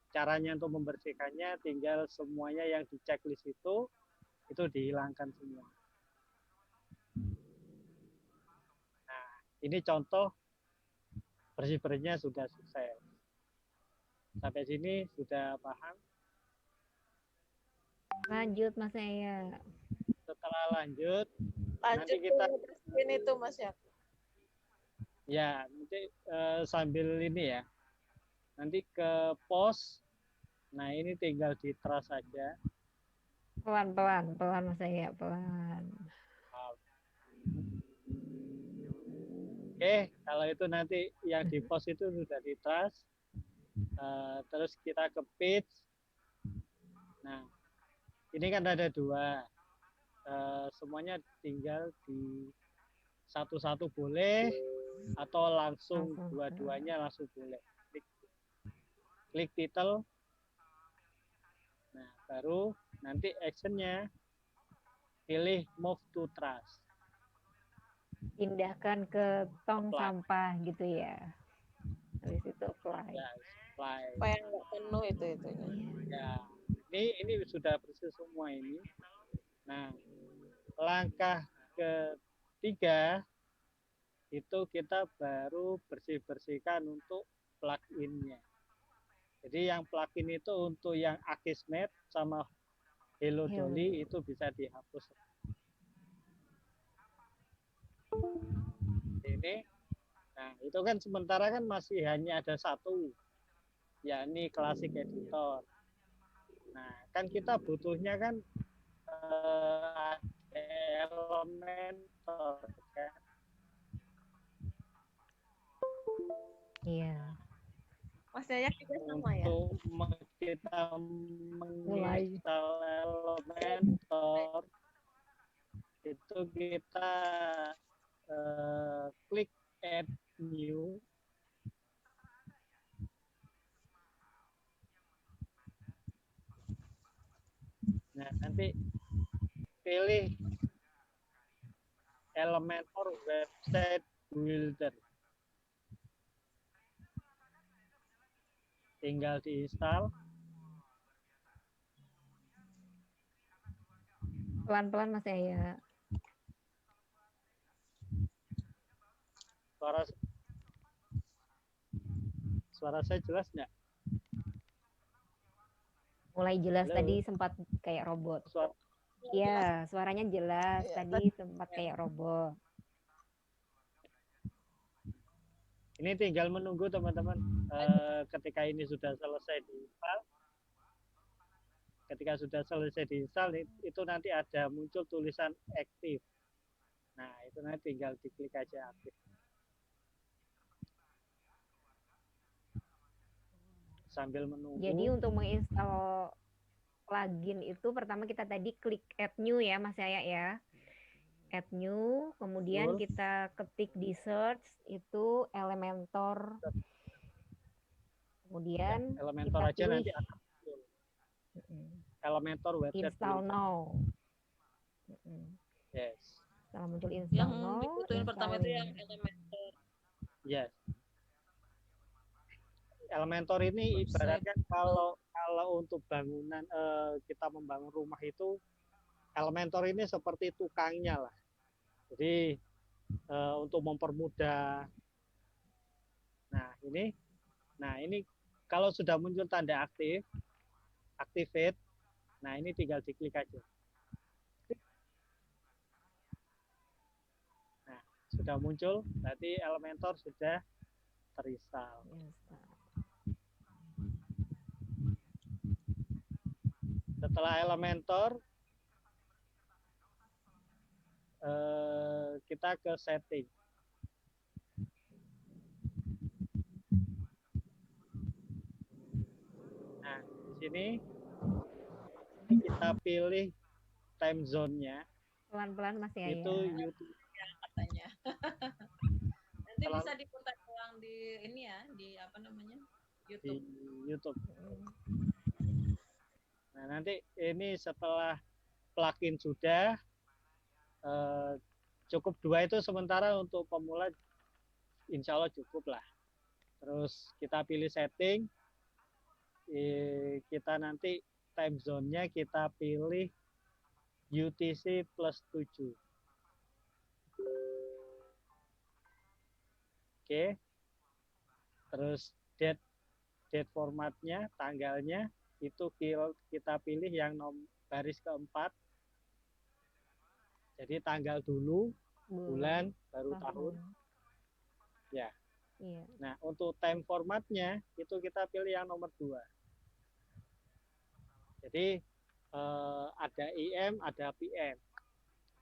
caranya untuk membersihkannya tinggal semuanya yang di checklist itu dihilangkan semua. Nah, ini contoh bersih-bersihnya sudah selesai. Sampai sini sudah paham? Lanjut Mas Yaya. Setelah lanjut, Lanjut kita bersihin itu Mas Yak. ya nanti sambil ini ya, nanti ke post. Nah, ini tinggal di trust saja. Pelan-pelan, pelan Mas Yaya, pelan. Oke, kalau itu nanti yang di post itu sudah di trust. Terus kita ke page. Nah, ini kan ada dua. Semuanya tinggal di satu-satu boleh atau langsung dua-duanya langsung boleh. Klik title. Nah, baru nanti actionnya pilih move to trust. Pindahkan ke tong Apply. sampah gitu ya. Habis itu apply. Ya, apply. Supaya nggak penuh itunya. Ya, ini sudah bersih semua ini. Nah, langkah ketiga itu kita baru bersih-bersihkan untuk plugin-nya. Jadi yang plugin itu untuk yang Akismet sama Hello Dolly itu bisa dihapus. Ini, nah itu kan sementara kan masih hanya ada satu, yakni Classic Editor. Nah, kan kita butuhnya kan Elementor kan. Iya. Mas Yaya juga sama ya? Untuk kita menginstal Elementor itu kita klik add new. Nah, nanti pilih Elementor website builder. Tinggal diinstal. Pelan-pelan Mas Yaya. Suara Suara saya jelas nggak? Mulai jelas, Halo. tadi sempat kayak robot. Suara, Iya, suaranya jelas, Iya, tadi sempat kayak robot. ini tinggal menunggu teman-teman ketika ini sudah selesai diinstal. Ketika sudah selesai diinstal, itu nanti ada muncul tulisan aktif. Nah, itu nanti tinggal diklik aja aktif. Sambil menunggu. Jadi untuk menginstal plugin itu pertama kita tadi klik add new ya Mas Yaya ya. Add new, kemudian Betul. kita ketik di search itu Elementor. Kemudian Elementor kita aja pilih nanti akan muncul. Elementor website install builder. now. Yes. Setelah muncul install Yang now, dibutuhin pertama itu yang installing. Elementor. Yes. Elementor ini Website. ibaratnya kalau untuk bangunan kita membangun rumah itu Elementor ini seperti tukangnya lah. Jadi untuk mempermudah. Nah ini kalau sudah muncul tanda aktif, activate. Nah ini tinggal diklik aja. Nah sudah muncul, berarti Elementor sudah terinstall. Setelah Elementor, kita ke setting. Nah, di sini kita pilih time zone-nya. Pelan-pelan Mas Yaya. Itu YouTube. Ya, katanya. Nanti Selalu- bisa diputar ulang di ini ya, di apa namanya? Di YouTube. YouTube. Nah, nanti ini setelah plugin sudah, cukup 2 itu sementara untuk pemula, insya Allah cukup lah. Terus kita pilih setting, kita nanti time zone-nya kita pilih UTC +7. Oke. Terus date formatnya, tanggalnya itu kita pilih yang baris keempat. Jadi tanggal dulu, bulan, baru tahun. Ya. Iya. Nah, untuk time formatnya itu kita pilih yang nomor 2. Jadi ada IM, ada PM.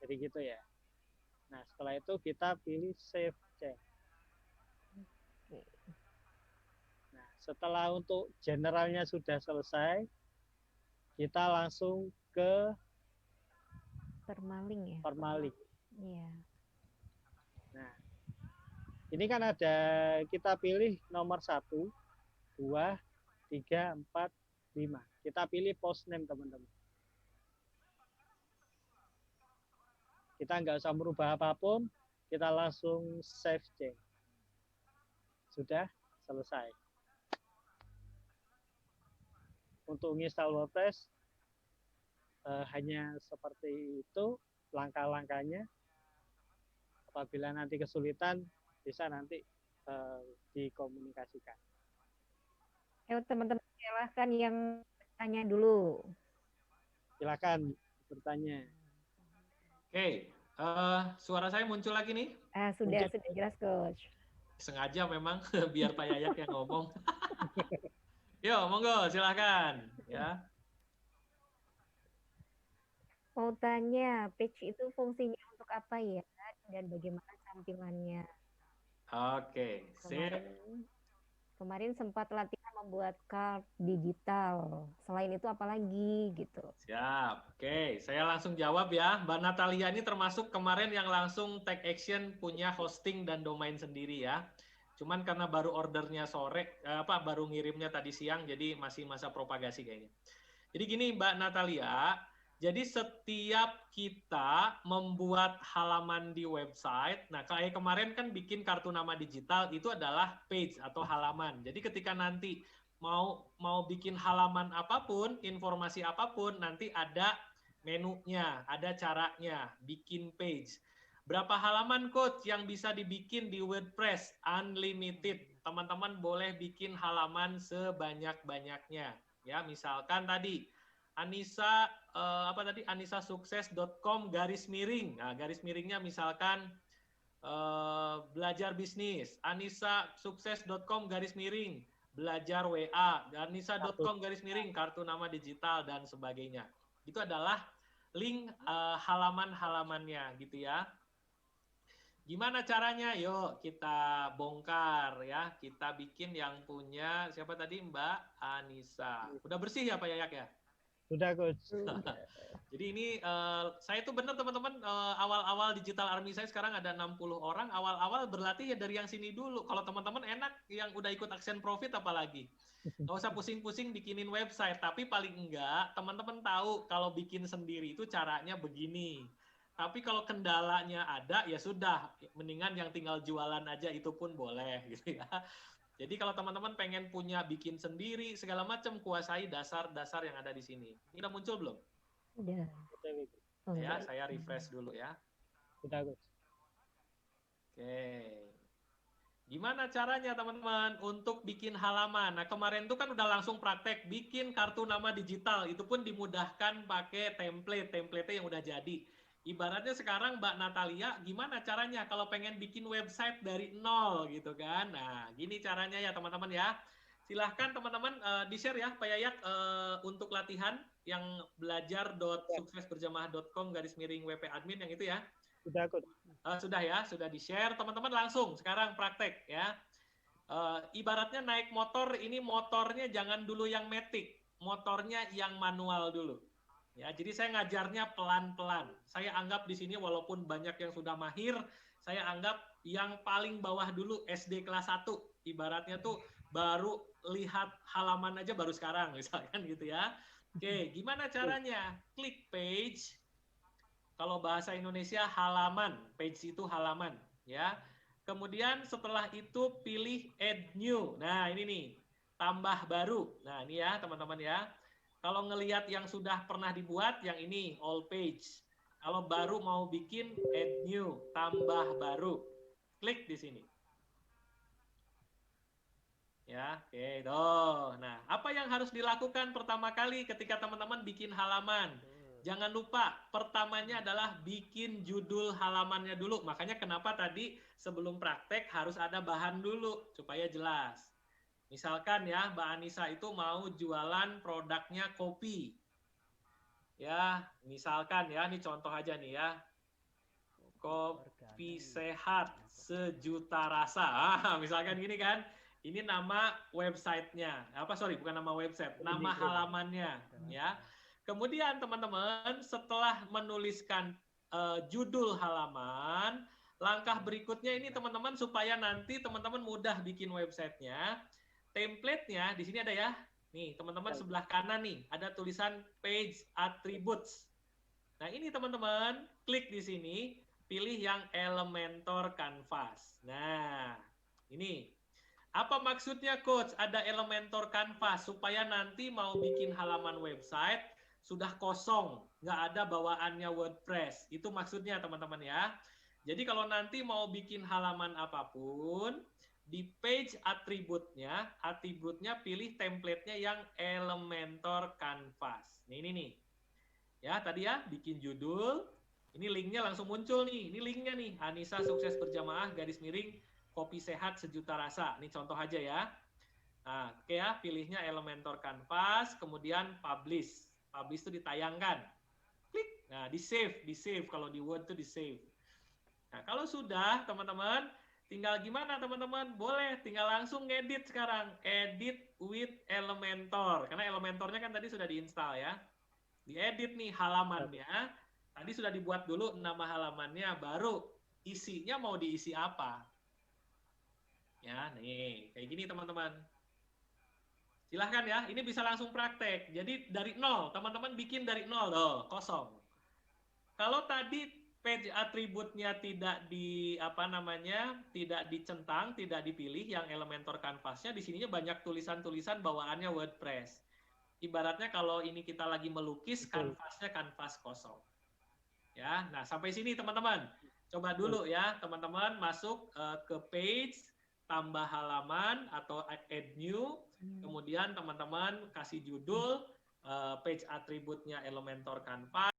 Jadi gitu ya. Nah, setelah itu kita pilih save change. Nah, setelah untuk generalnya sudah selesai, kita langsung ke Permaling ya. permaling. Iya. Nah, ini kan ada kita pilih nomor 1, 2, 3, 4, 5. Kita pilih post name teman-teman. Kita nggak usah merubah apapun, kita langsung save change. Sudah selesai. Untuk install WordPress hanya seperti itu langkah-langkahnya. Apabila nanti kesulitan, bisa nanti dikomunikasikan. Ayo teman-teman silahkan yang tanya dulu. Silakan bertanya. Oke, suara saya muncul lagi nih. Sudah jelas Coach. Sengaja memang biar Pak Yayak yang ngomong. Yo, monggo silahkan ya. Mau tanya, page itu fungsinya untuk apa ya dan bagaimana tampilannya? Oke, sip. Kemarin sempat latihan membuat card digital. Selain itu apa lagi gitu? Siap. Oke, saya langsung jawab ya. Mbak Natalia ini termasuk kemarin yang langsung take action punya hosting dan domain sendiri ya. Cuman karena baru ordernya sore, baru ngirimnya tadi siang, jadi masih masa propagasi kayaknya. Jadi gini Mbak Natalia, jadi setiap kita membuat halaman di website, nah kayak kemarin kan bikin kartu nama digital, itu adalah page atau halaman. Jadi ketika nanti mau bikin halaman apapun, informasi apapun, nanti ada menunya, ada caranya, bikin page. Berapa halaman coach yang bisa dibikin di WordPress? Unlimited. Teman-teman boleh bikin halaman sebanyak-banyaknya. Ya, misalkan tadi Anissa anisasukses.com garis miring. Nah, garis miringnya misalkan belajar bisnis. anisasukses.com garis miring belajar WA. anissa.com garis miring kartu nama digital dan sebagainya. Itu adalah link halaman-halamannya gitu ya. Gimana caranya? Yuk kita bongkar ya. Kita bikin yang punya siapa tadi, Mbak Anissa. Udah bersih ya Pak Yayak ya? Sudah, Coach. Jadi ini saya tuh benar teman-teman, awal-awal Digital Army saya sekarang ada 60 orang. Awal-awal berlatih ya dari yang sini dulu. Kalau teman-teman enak yang udah ikut Action Profit apalagi. Nggak usah pusing-pusing bikinin website. Tapi paling enggak teman-teman tahu kalau bikin sendiri itu caranya begini. Tapi kalau kendalanya ada, ya sudah, mendingan yang tinggal jualan aja itu pun boleh gitu ya. Jadi kalau teman-teman pengen punya bikin sendiri segala macam, kuasai dasar-dasar yang ada di sini. Ini udah muncul belum? Udah. Ya, saya refresh dulu ya. Sudah, Coach. Oke. Gimana caranya teman-teman untuk bikin halaman? Nah, kemarin tuh kan udah langsung praktek bikin kartu nama digital. Itu pun dimudahkan pakai template-nya yang udah jadi. Ibaratnya sekarang Mbak Natalia, gimana caranya kalau pengen bikin website dari nol gitu kan? Nah, gini caranya ya teman-teman ya. Silahkan teman-teman di-share ya Pak Yayak untuk latihan yang belajar.suksesberjamaah.com /WP admin yang itu ya. Sudah, Coach. Sudah ya, sudah di-share. Teman-teman langsung sekarang praktek ya. Ibaratnya naik motor, ini motornya jangan dulu yang matic, motornya yang manual dulu. Ya, jadi saya ngajarnya pelan-pelan. Saya anggap di sini walaupun banyak yang sudah mahir, saya anggap yang paling bawah dulu SD kelas 1. Ibaratnya tuh baru lihat halaman aja baru sekarang misalkan gitu ya. Oke, gimana caranya? Klik page. Kalau bahasa Indonesia halaman, page itu halaman ya. Kemudian setelah itu pilih add new. Nah, ini nih, tambah baru. Nah, ini ya teman-teman ya. Kalau ngelihat yang sudah pernah dibuat, yang ini all page. Kalau baru mau bikin add new, tambah baru. Klik di sini. Ya, oke, tuh. Nah, apa yang harus dilakukan pertama kali ketika teman-teman bikin halaman? Jangan lupa, pertamanya adalah bikin judul halamannya dulu. Makanya kenapa tadi sebelum praktek harus ada bahan dulu, supaya jelas. Misalkan ya, Mbak Anissa itu mau jualan produknya kopi. Ya, misalkan ya, ini contoh aja nih ya. Kopi sehat sejuta rasa. Misalkan gini kan. Ini nama websitenya. Bukan nama website, nama halamannya ya. Kemudian teman-teman setelah menuliskan judul halaman, langkah berikutnya ini teman-teman supaya nanti teman-teman mudah bikin websitenya. Template-nya di sini ada ya. Nih, teman-teman sebelah kanan nih ada tulisan page attributes. Nah, ini teman-teman klik di sini, pilih yang Elementor Canvas. Nah, ini. Apa maksudnya coach? Ada Elementor Canvas supaya nanti mau bikin halaman website sudah kosong, nggak ada bawaannya WordPress. Itu maksudnya teman-teman ya. Jadi kalau nanti mau bikin halaman apapun, di page atributnya pilih template-nya yang Elementor Canvas. Ini nih. Ya, tadi ya, bikin judul. Ini linknya langsung muncul nih. Ini linknya nih. Anissa Sukses Berjamaah Kopi Sehat Sejuta Rasa. Ini contoh aja ya. Nah, oke ya, pilihnya Elementor Canvas, kemudian publish. Publish itu ditayangkan. Klik. Nah, di save kalau di Word itu di save. Nah, kalau sudah teman-teman, tinggal gimana teman-teman? Boleh tinggal langsung ngedit sekarang. Edit with Elementor. Karena Elementornya kan tadi sudah diinstal ya. Diedit nih halamannya. Tadi sudah dibuat dulu nama halamannya, baru isinya mau diisi apa. Ya, nih, kayak gini teman-teman. Silahkan ya, ini bisa langsung praktek. Jadi dari nol, teman-teman bikin dari nol, loh, kosong. Kalau tadi page atributnya tidak tidak dicentang, tidak dipilih yang Elementor Canvas-nya, di sininya banyak tulisan-tulisan bawaannya WordPress. Ibaratnya kalau ini kita lagi melukis, kanvasnya kanvas kosong. Ya, nah sampai sini teman-teman. Coba dulu ya teman-teman masuk ke page, tambah halaman atau add new, kemudian teman-teman kasih judul page atributnya Elementor Canvas.